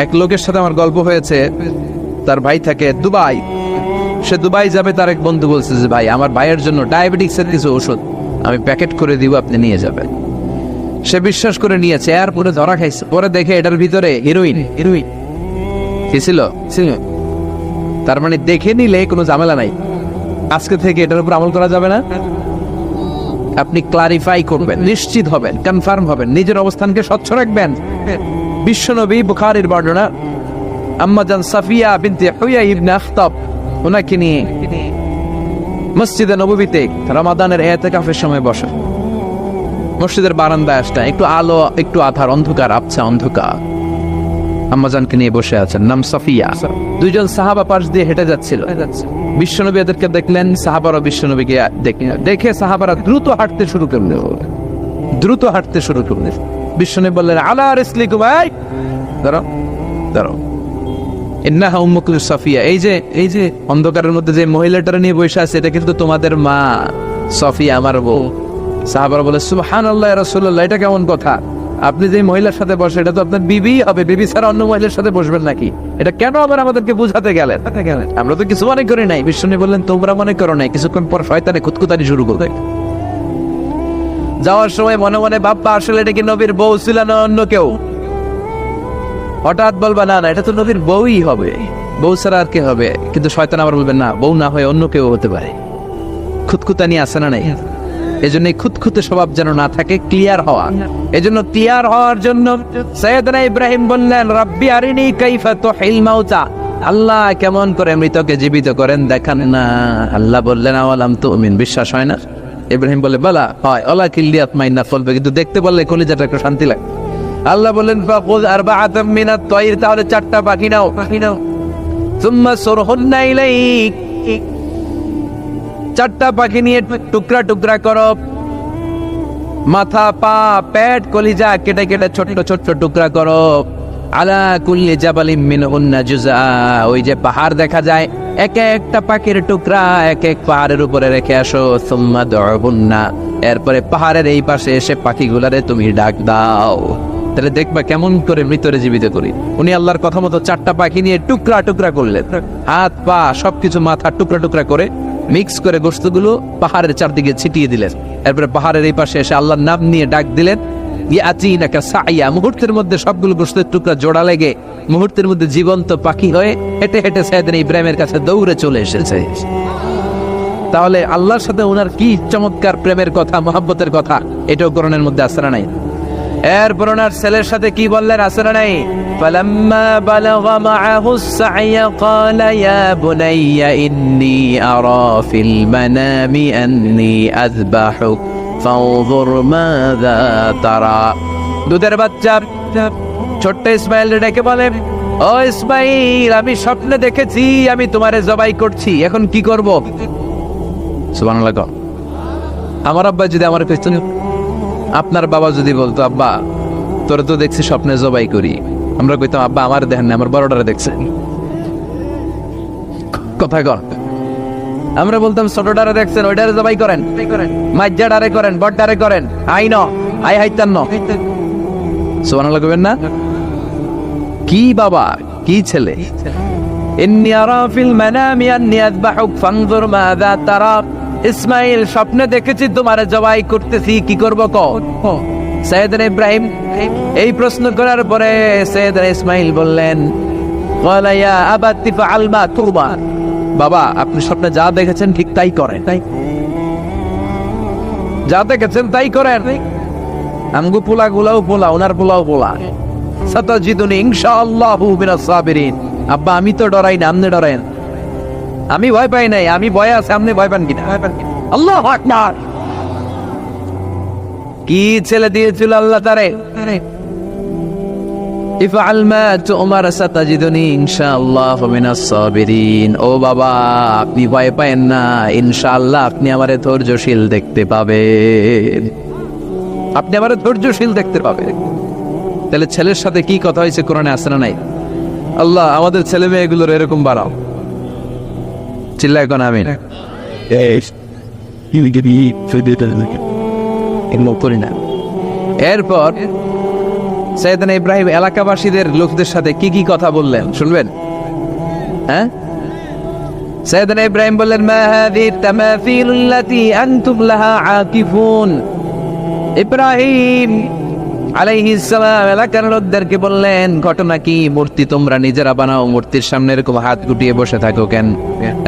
এক লোকের সাথে আমার গল্প হয়েছে, তার ভাই থাকে দুবাই, সে দুবাই যাবে। তার এক বন্ধু বলছে যে ভাই আমার ভাইয়ের জন্য ডায়াবেটিক্সের কিছু ওষুধ আমি প্যাকেট করে দিব, আপনি নিয়ে যাবেন। সে বিশ্বাস করে নিয়েছে, এরপরে ধরা খাইছে। পরে দেখে এটার ভিতরে হিরোইন কি ছিল। তার মানে দেখে নিলে কোনো ঝামেলা নাই, আজকে থেকে এটার উপর আমল করা যাবে না। আপনি ক্লারিফাই করবেন, নিশ্চিত হবেন, কনফার্ম হবেন, নিজের অবস্থানকে স্বচ্ছ রাখবেন। বিশ্বনবী বুখারীর বর্ণনা, আম্মা জান সাফিয়া বিনতে হুয়াই ইবনে আখতাব, ওনাকে নিয়ে মসজিদে নববীতে রমাদানের ইতিকাফের সময় বসে। মসজিদের বারান্দায় আসটা একটু আলো, একটু আধার, অন্ধকার, আবছা অন্ধকার। আম্মাজানকে নিয়ে বসে আছেন, নাম সাফিয়া। দুইজন সাহাবা পাশ দিয়ে হেঁটে যাচ্ছিল। বিশ্বনবী এদেরকে দেখলেন, সাহাবারা বিশ্বনবীকে দেখে সাহাবারা দ্রুত হাঁটতে শুরু করলেন। বিশ্বনবী বললেন, আলা রিসলিকুম, এই দাঁড়াও, ইন্নাহা উম্মুকুম সাফিয়া। এই যে অন্ধকারের মধ্যে যে মহিলাটার নিয়ে বসে আছে, এটা কিন্তু তোমাদের মা সাফিয়া, আমার বউ। সাহাবারা বলে, সুবহানাল্লাহ ইয়া রাসূলুল্লাহ, এটা কেমন কথা? আপনি যে মহিলার সাথে বসে, এটা তো আপনার বিবি হবে, বিবি ছাড়া অন্য মহিলার সাথে বসবেন নাকি? এটা কেন আবার আমাদেরকে বুঝাতে গেলেন? আমরা তো কিছু মনে করি নাই। বিষ্ণু বললেন, তোমরা মনে করো নাই। কিছুক্ষণ পর শয়তানে খুঁতখুতানি শুরু করবে। যাওয়ার সময় মনে মনে ভাববা, আসলে এটা কি নবীর বউ ছিল না অন্য কেউ? হঠাৎ বলবা, না এটা তো নবীর বউই হবে, বউ ছাড়া আর কে হবে? কিন্তু শয়তান আবার বলবেন, না, বউ না হয়ে অন্য কেউ হতে পারে। খুঁতখুতানি আছে না নাই? এজন্য খুঁতখুঁতে স্বভাব যেন না থাকে, ক্লিয়ার হওয়া। এজন্য ক্লিয়ার হওয়ার জন্য সাইয়েদনা ইব্রাহিম বললেন, রাব্বি আরিনি কাইফা তুহিল মাউতা, আল্লাহ কেমন করে মৃতকে জীবিত করেন দেখান না। আল্লাহ বললেন, আওয়ালাম তুমিন, বিশ্বাস হয় না? ইব্রাহিম বলে, বালা হয়, ওলা কিল্লিয়াত মাইনা ফলবে, কিন্তু দেখতে বললে কলিজাটা একটু শান্তি লাগে। আল্লাহ বললেন, ফাকুয আরবাআতাম মিনাত তায়র, তাহলে 4টা পাখি নাও, সুম্মা সুরহুন্না ইলাইক, 4টা পাখি নিয়ে টুকরা টুকরা করো, মাথা, পা, পেট, কলিজা কেটে কেটে ছোট্ট ছোট্ট টুকরা করো। আলা কুল্লি জাবালিম মিনহুন্না জুজআ, ওই যে পাহাড় দেখা যায়, এক একটা পাখির টুকরা এক এক পাহাড়ের উপরে রেখে আসো। সুম্মা দুহুন্না, এরপরে পাহাড়ের এই পাশে এসে পাখিগুলারে তুমি ডাক দাও, তাহলে দেখবা কেমন করে মৃতরে জীবিত করি। উনি আল্লাহর কথা মতো 4টা পাখি নিয়ে টুকরা টুকরা করলেন, হাত পা সবকিছু, মাথা টুকরা টুকরা করে মিক্স করে গোশতগুলো পাহাড়ের চারদিকে ছিটিয়ে দিলেন। এরপরে পাহাড়ের এই পাশে এসে আল্লাহর নাম নিয়ে ডাক দিলেন, ইয়াতিনাকা সাইয়া, মুহূর্তের মধ্যে সবগুলো গোশতের টুকরা জোড়া লেগে মুহূর্তের মধ্যে জীবন্ত পাখি হয়ে হেঁটে হেঁটে সাইয়েদনা ইব্রাহিমের কাছে দৌড়ে চলে এসেছে। তাহলে আল্লাহর সাথে ওনার কি চমৎকার প্রেমের কথা, মহব্বতের কথা, এটাও কোরআনের মধ্যে আছে না নাই? এরপর ওনার ছেলের সাথে কি বললেন, আছে না নাই? ফালাম্মা বালাগা মাআহুস সা'য়া ক্বালা ইয়া বুনাইয়া ইন্নী আরা ফিল মানামি আন্নী আযবাহুক ফানজুর মাযা তারা। দুধের বাচ্চা ছোট্ট ইসমাইল ডেকে বলে, ও ইসমাইল, আমি স্বপ্নে দেখেছি আমি তোমারে জবাই করছি, এখন কি করব? সুবহানাল্লাহ। আমার আব্বা যদি আমার পেছনে, আপনার বাবা যদি বলতো, আব্বা তোরা তো দেখছি স্বপ্নে জবাই করি, আমরা কইতাম, আব্বা আমার দেখেন না, আমার বড়টারে দেখছেন। কথা কর, আমরা বলতাম ছোটটারে দেখছেন, ওইটারে জবাই করেন, মাইজ্জাটারে করেন, বড়টারে করেন, আই ন আই হাইতান ন। সুবহানাল্লাহ কইবেন না? কি বাবা, কি ছেলে! ইন্নী আরা ফিল মানামি আন্নী আযবাহুক ফানজুর মাযা তারা। ইসমাইল, স্বপ্নে দেখেছি তোমারে জবাই করতেছি, কি করব কও? সাইয়েদনা ইব্রাহিম এই প্রশ্ন করার পরে সাইয়েদনা ইসমাইল বললেন, ক্বালা ইয়া আবাতি ফাআল মা তুমার, বাবা আপনি স্বপ্নে যা দেখেছেন ঠিক তাই করেন, যা দেখেছেন তাই করেন। আমগো পোলাগুলাও পোলা, ওনার পোলাও পোলা। সাতাজিদুনি ইনশাআল্লাহু মিনাস সাবিরিন। আব্বা আমি তো ডরাই না, আপনি ডরায়েন। আমি ভয় পাই নাই, আমি ভয় আছে, আপনি ভয় পান কিনা? আল্লাহু আকবার। কি ছেলে দিয়েছিল আল্লাহ তারে! ইফআল মা তুমার সাতাজিদুনি ইনশাআল্লাহ মিনাস সাবিরিন। ও বাবা, আপনি ভয় পায়েন না, ইনশাআল্লাহ আপনি আমারে ধৈর্যশীল দেখতে পাবেন, আপনি আমারে ধৈর্যশীল দেখতে পাবেন। তাহলে ছেলের সাথে কি কথা হয়েছে কোরআনে আছে না নাই? আল্লাহ আমাদের ছেলে মেয়েগুলোর এরকম বাড়াও। চিল্লায় কোন আমিন। এরপর সাইয়েদনা ইব্রাহিম এলাকাবাসীদের লোকদের সাথে কি কি কথা বললেন শুনবেন? হ্যাঁ, সাইয়েদনা ইব্রাহিম বললেন, মা হাযিহি তামাসিলুল্লাতী আনতুম লাহা আকিফুন। ইব্রাহিম আলাইহিস সালাম এলাকার লোকদেরকে বললেন, ঘটনা কি? মূর্তি তোমরা নিজেরা বানাও, মূর্তির সামনে এরকম হাত গুটিয়ে বসে থাকো কেন?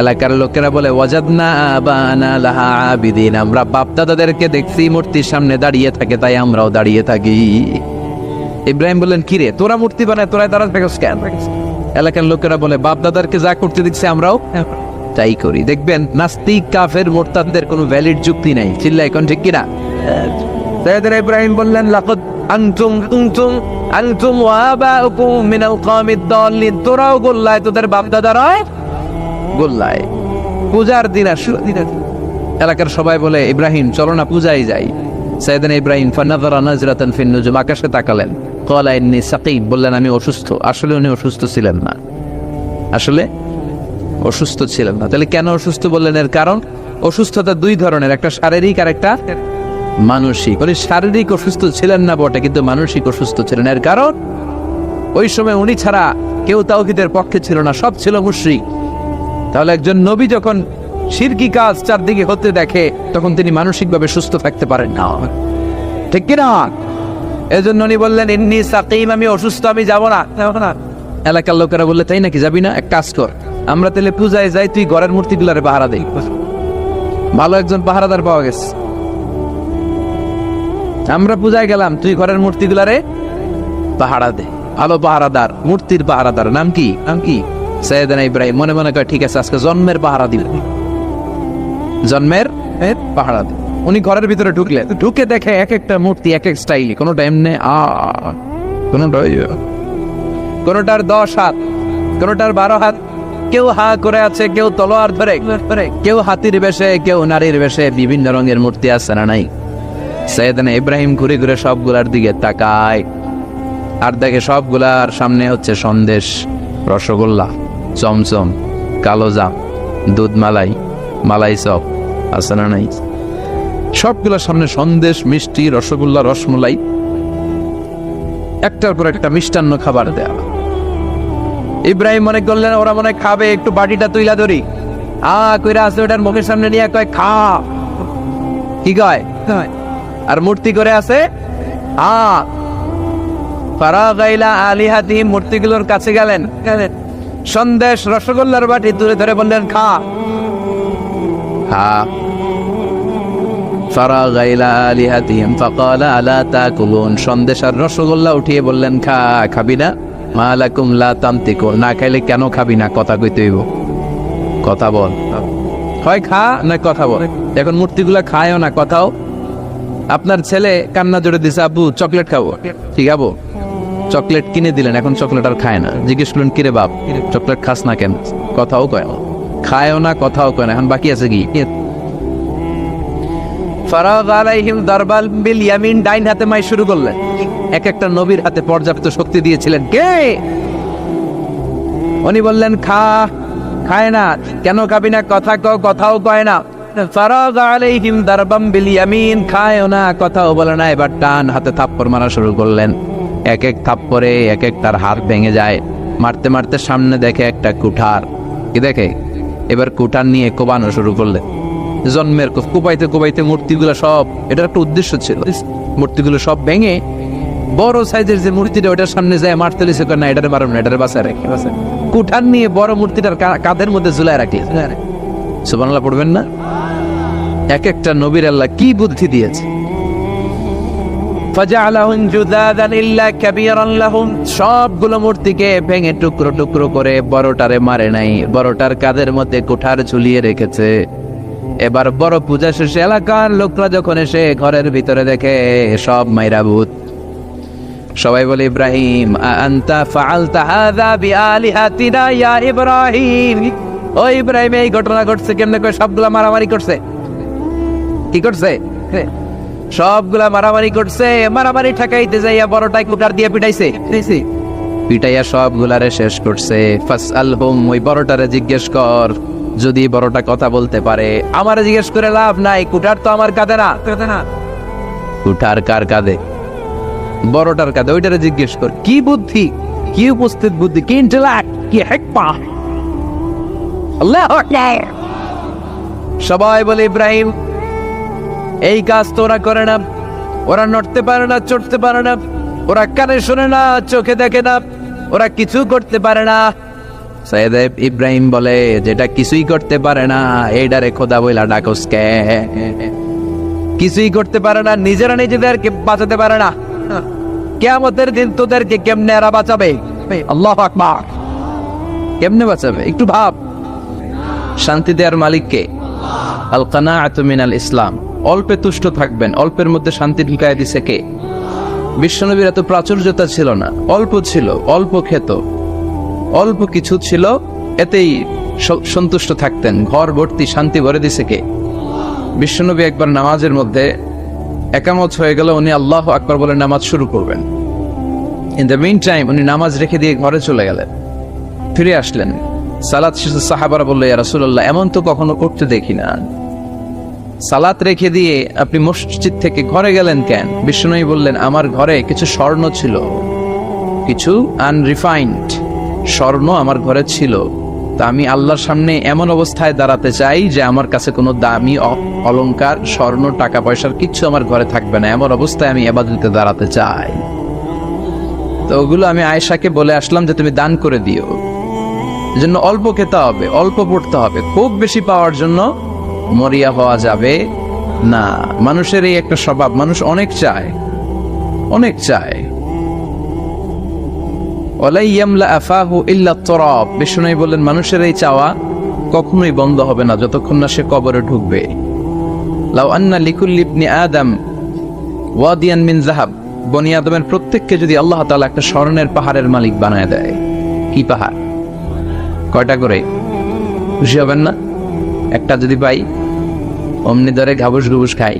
এলাকার লোকেরা বলে, ওয়াজাদনা আবানা লাহা আবিদিন, আমরা বাপ দাদাদেরকে দেখছি মূর্তির সামনে দাঁড়িয়ে থাকে, তাই আমরাও দাঁড়িয়ে থাকি। ইব্রাহিম বললেন, কি রে, তোরা মূর্তি বানায় তোরা দাঁড়াতে থাকিস কেন? এলাকার লোকেরা বলে, বাপ দাদারকে যা করতে দেখছি আমরাও তাই করি। দেখবেন নাস্তিক কাফের মুরতাদদের কোনো ভ্যালিড যুক্তি নাই। চিল্লায় কোন ঠিক কিনা? সাইয়েদনা ইব্রাহিম বললেন, লাকাদ আনতুম ওয়া আবাউকুম মিনাল কওমিদ দাল্লিন, তোরাও গোল্লায়, তোদের বাপ দাদারা গোল্লায়। পূজার দিন আসলো। এলাকার সবাই বলে, ইব্রাহিম চলো না পূজায় যাই। সাইয়েদনা ইব্রাহিম ফানাযারা নাজরাতান ফিন নুজুম, আকাশে তাকালেন। ক্বালা ইন্নী সাকিম, বললেন আমি অসুস্থ। আসলে উনি অসুস্থ ছিলেন না, আসলে অসুস্থ ছিলেন না। তাহলে কেন অসুস্থ বললেন? এর কারণ, অসুস্থতা দুই ধরনের, একটা শারীরিক আর একটা মানসিক। উনি শারীরিক অসুস্থ ছিলেন না বটে, কিন্তু মানসিক অসুস্থ ছিলেন। এর কারণ, ওই সময় উনি ছাড়া কেউ তাওহীদের পক্ষে ছিল না, সব ছিল মুশরিক। তাহলে একজন নবী যখন শিরকি কাজ চারদিকে হতে দেখে, তখন তিনি মানসিকভাবে সুস্থ থাকতে পারেন না, ঠিক কিনা? এজন্য উনি বললেন, ইন্নী সাকিম, আমি অসুস্থ, আমি যাব না। এলাকার লোকেরা বললে, তাই নাকি, যাবি না? এক কাজ কর, আমরা তাহলে পূজায় যাই, তুই ঘরের মূর্তিগুলারে পাহারা দেই। ভালো একজন পাহারাদার পাওয়া গেছে, আমরা পূজায় গেলাম, তুই ঘরের মূর্তিগুলারে পাহারা দে। ভালো পাহারাদার, মূর্তির পাহারাদার। নাম কি? নাম কি? সাইয়েদনা ইব্রাহিম মনে মনে কয়, ঠিক আছে, আজকে জন্মের পাহারা দিব, জন্মের পাহারা দিব। উনি ঘরের ভিতরে ঢুকলেন, ঢুকে দেখে এক একটা মূর্তি এক এক স্টাইল, কোনোটা এমনি কোনোটার 10 হাত, কোনোটার 12 হাত, কেউ হা করে আছে, কেউ তলোয়ার ধরে, কেউ হাতির বেশে, কেউ নারীর বেশে, বিভিন্ন রঙের মূর্তি আছে না নাই? সাইয়েদনা ইব্রাহিম ঘুরে ঘুরে সবগুলার দিকে তাকায়, আর দেখে সবগুলার সামনে হচ্ছে সন্দেশ, রসগোল্লা, চমচম, কালোজাম, দুধ মালাই, মালাই চপ আছে না নাই? সবগুলোর সামনে সন্দেশ, মিষ্টি, রসগোল্লা, রসমলাই, একটার পর একটা মিষ্টান্ন খাবার দেয়া। ইব্রাহিম মনে করলেন ওরা মনে খাবে, একটু বাটিটা তুইলা ধরি, কইরা আছে ওটার মুখের সামনে নিয়ে কয়, খা। কি কয়? আর মূর্তি করে আছে, ফারাগাইলা আলিহাতিহিম, মূর্তিগুলোর কাছে গেলেন, সন্দেশ, রসগোল্লার বাটি তুলে ধরে বললেন, খা। ফারাগাইলা আলিহাতিহিম ফাকালা আলা তাকুলুন, সন্দেশ আর রসগোল্লা উঠিয়ে বললেন, খা। খাবি না? মা লাকুম লা তানতিকুন, না খাইলে কেন খাবি না? কথা কইতে হইব, কথা বল, হয় খা না কথা বল। এখন মূর্তিগুলা খায়ও না, কথাও। আপনার ছেলে কান্না জোরে দিছে, আব্বু চকলেট খাবো, ঠিক আবো, চকলেট কিনে দিলেন, এখন চকলেট আর খায় না। জিজ্ঞেস করলেন, কিরে বাপ, চকলেট খাস না কেন? কথাও কয় না, খায়ও না, কথাও কয় না। এখন বাকি আছে কি? ফারাগ আলাইহিম দারবাল বিল ইয়ামিন, ডাইন হাতে মাই শুরু করলেন। এক একটা নবীর হাতে পর্যাপ্ত শক্তি দিয়েছিলেন কে? উনি বললেন, খা। খায় না কেন? খাবি না, কথা কও, কথাও কয় না। ফারাগ আলাইহিম দারবাম বিল ইয়ামিন, খায়ও না, কথাও বলে না। এবার টান হাতে থাপ্পড় মারা শুরু করলেন। এক এক থাপ্পড়ে এক এক তার হাত ভেঙে যায়। মারতে মারতে সামনে দেখে একটা কুঠার, কি দেখে? এবার কুঠার নিয়ে কোবানো শুরু করলেন। জন্মের কোপাইতে কোপাইতে মূর্তিগুলো সব, এটার একটা উদ্দেশ্য ছিল, মূর্তিগুলো সব ভেঙে বড় সাইজের যে মূর্তিটা ওটার সামনে যায় মারতে লিছে, না এটারে মারব না, এটারে বাঁচায় রাখি। কুঠার নিয়ে বড় মূর্তিটার কাঁধের মধ্যে ঝুলায় রাখি। সুবহানাল্লাহ পড়বেন না? এক একটা নবীর আল্লাহ কি বুদ্ধি দিয়েছে। ফাজআলাহুম জুদাদান ইল্লা কাবীরান লাহুম, সবগুলো মূর্তিকে ভেঙে টুকরো টুকরো করে বড়টারে মারে নাই, বড়টার কাঁধের মধ্যে কুঠার ঝুলিয়ে রেখেছে। এবার বড় পূজা শেষে এলাকার লোকরা যখন এসে ঘরের ভিতরে দেখে সব মাইরা ভূত, সবাই বলে ইব্রাহিম আনতা ফাআলতা হাযা বিআলিহাতিনা ইয়া ইব্রাহিম। ও ইব্রাহিম, এই ঘটনা ঘটছে কেমনে? কই সবগুলা মারামারি করছে। কি করছে? সবগুলা মারামারি করছে। মারামারি ঠেকাইতে যাইয়া বড়টাই কুটার দিয়ে পিটাইছে, পিটাইয়া সবগুলারে শেষ করছে। ফাসআলহুম, ওই বড়টারে জিজ্ঞেস কর, যদি বড়টা কথা বলতে পারে। আমারে জিজ্ঞেস করে লাভ নাই, কুটার তো আমার কাঁধে না। কুটার কার কাঁধে? বড়টার কাঁধে। ওইটারে জিজ্ঞেস কর। কি বুদ্ধি, কি উপস্থিত বুদ্ধি, কি ইন্টেলেক্ট, কি হিকমা। আল্লাহু আকবার। সবাই বলে ইব্রাহিম, এই কাজ তো ওরা করে না। ওরা নড়তে পারে না, চড়তে পারে না, ওরা কানে শোনে না, চোখে দেখে না, ওরা কিছু করতে পারে না। সৈয়দ ইব্রাহিম বলে, যেটা কিছুই করতে পারে না এইডারে খোদা বইলা ডাকস কে? কিছুই করতে পারে না, নিজেরা নিজেদেরকে বাঁচাতে পারে না। কিয়ামতের দিন তোদেরকে কেমনে এরা বাঁচাবে? আল্লাহু আকবার। কেমনে বাঁচাবে একটু ভাব। শান্তি দেওয়ার মালিককে। আল কানাআতু মিনাল ইসলাম। অল্পে তুষ্ট থাকবেন, অল্পের মধ্যে শান্তি ঢুকায় দিছে কে? বিশ্বনবীর এত প্রাচুর্যতা ছিল না, অল্প ছিল, অল্প খেত, অল্প কিছু ছিল, এতেই সন্তুষ্ট থাকতেন। ঘর ভর্তি শান্তি ভরে দিছে কে? বিশ্বনবী একবার নামাজের মধ্যে একামত হয়ে গেল, উনি আল্লাহু আকবার বলে নামাজ শুরু করবেন। ইন দ্য মিন টাইম উনি নামাজ রেখে দিয়ে ঘরে চলে গেলেন। ফিরে আসলেন, সালাত শেষে সাহাবারা বলল, ইয়া রাসূলুল্লাহ, এমন তো কখনো করতে দেখি না। সালাত রেখে দিয়ে আপনি মসজিদ থেকে ঘরে গেলেন কেন? বিশ্বনবী বললেন, আমার ঘরে কিছু স্বর্ণ ছিল, কিছু আনরিফাইন্ড স্বর্ণ আমার ঘরে ছিল। তা আমি আল্লাহর সামনে এমন অবস্থায় দাঁড়াতে চাই যে আমার কাছে কোনো দামি অলংকার, স্বর্ণ, টাকা পয়সার কিচ্ছু আমার ঘরে থাকবে না। এমন অবস্থায় আমি ইবাদতে দাঁড়াতে চাই। তো ওগুলো আমি আয়েশাকে বলে আসলাম যে তুমি দান করে দিও। এজন্য অল্প খেতে হবে, অল্প পড়তে হবে। খুব বেশি পাওয়ার জন্য মরিয়া হওয়া যাবে না। মানুষের এই একটা স্বভাব, মানুষ অনেক চায়, অনেক চায়। ওয়ালাই ইয়ামলা আফাহু ইল্লা তুরাব। বিষ্ণু বললেন, মানুষের এই চাওয়া কখনোই বন্ধ হবে না যতক্ষণ না সে কবরে ঢুকবে। লাউ আন্না লিকুল্লি ইবনি আদম ওয়াদিয়ান মিন যাহাব। বনি আদমের প্রত্যেককে যদি আল্লাহ তাআলা একটা স্বর্ণের পাহাড়ের মালিক বানায় দেয়। কি পাহাড়? কয়টা করে? খুশি হবেন না? একটা যদি পাই, অমনি ধরে ঘাবুস ঘুবুস খাই।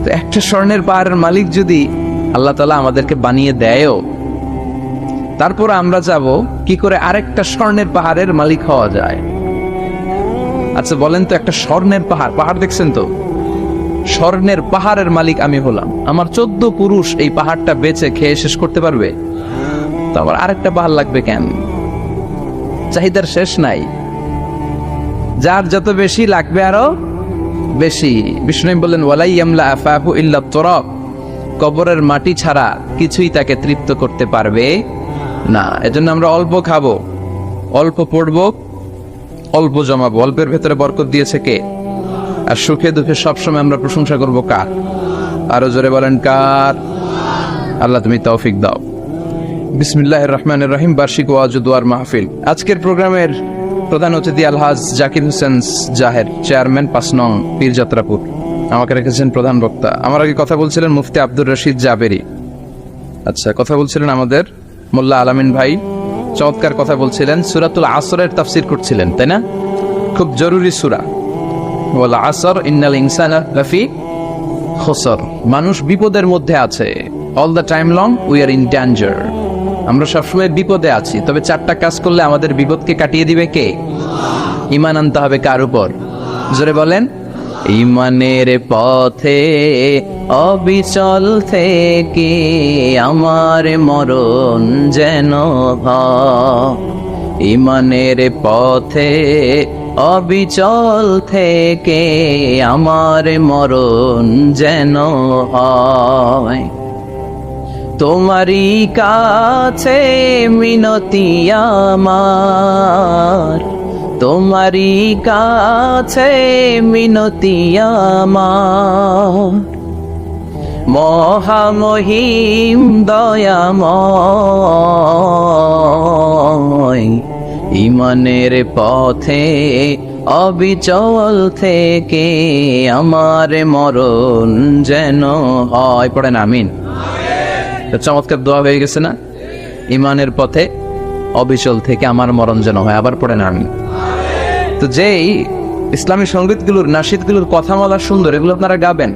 তো একটা স্বর্ণের পাহাড়ের মালিক যদি আল্লাহ তাআলা আমাদেরকে বানিয়ে দেয়ও, তারপর আমরা যাব কি করে আরেকটা স্বর্ণের পাহাড়ের মালিক হওয়া যায়? আচ্ছা বলেন তো, একটা স্বর্ণের পাহাড়, পাহাড় দেখছেন তো, স্বর্ণের পাহাড়ের মালিক আমি হলাম, আমার 14 পুরুষ এই পাহাড়টা বেচে খেয়ে শেষ করতে পারবে? তো আবার আরেকটা পাহাড় লাগবে কেন? চাহিদার শেষ নাই। যার যত বেশি লাগবে আরো বেশি। বিষ্ণু বললেন, ওয়ালাই ইয়ামলা আফাহু ইল্লা তুরাব। কবরের মাটি ছাড়া কিছুই তাকে তৃপ্ত করতে পারবে না। এজন্য আমরা অল্প খাবো, অল্প পড়বো, অল্প জমাবো। অল্পের ভেতরে বরকত দিয়েছে কে? আর সুখে দুঃখে সবসময় আমরা প্রশংসা করবো কার? আরো জোরে বলেন কার? আল্লাহ তুমি তৌফিক দাও। বিসমিল্লাহির রহমানির রহিম। বার্ষিক ওয়াজ ও দোয়ার মাহফিল। আজকের প্রোগ্রামের প্রধান অতিথি আলহাজ জাকির হোসেন জাহের, চেয়ারম্যান 5 নং পীরযাত্রাপুর, আমাকে রেখেছেন প্রধান বক্তা। আমার আগে কথা বলছিলেন মুফতি আব্দুর রশিদ জাবেরি। আচ্ছা, কথা বলছিলেন আমাদের মোল্লা আলামিন ভাই, চমৎকার কথা বলছিলেন। সূরাতুল আসরের তাফসীর করছিলেন, তাই না? খুব জরুরি সূরা। ওয়াল আসর ইন্নাল ইনসানা লাফি খুসর। মানুষ বিপদের মধ্যে আছে। All the time long we are in danger. আমরা সবসময় বিপদে আছি। তবে 4টা কাজ করলে আমাদের বিপদকে কাটিয়ে দিবে কে? ঈমান আনতে হবে কার উপর? জোরে বলেন। ঈমানের পথে অবিচল থেকে আমার মরণ যেন হয়। ঈমানের পথে অবিচল থেকে আমার মরণ যেন হয়। তোমারই কাছে মিনতি আমার, তোমারই কাছে মিনতি আমার। মহামহিম দয়াময়, ঈমানের পথে অবিচল থেকে আমার মরণ যেন হয়। পড়েন আমিন। চমৎকার দোয়া হয়ে গেছে না? ইমানের পথে অবিচল থেকে আমার মরণ যেন হয়। আবার পড়েন আমি। তো যেই ইসলামী সঙ্গীতগুলোর নাশিদগুলোর কথা বলা সুন্দর, এগুলো আপনারা গাবেন,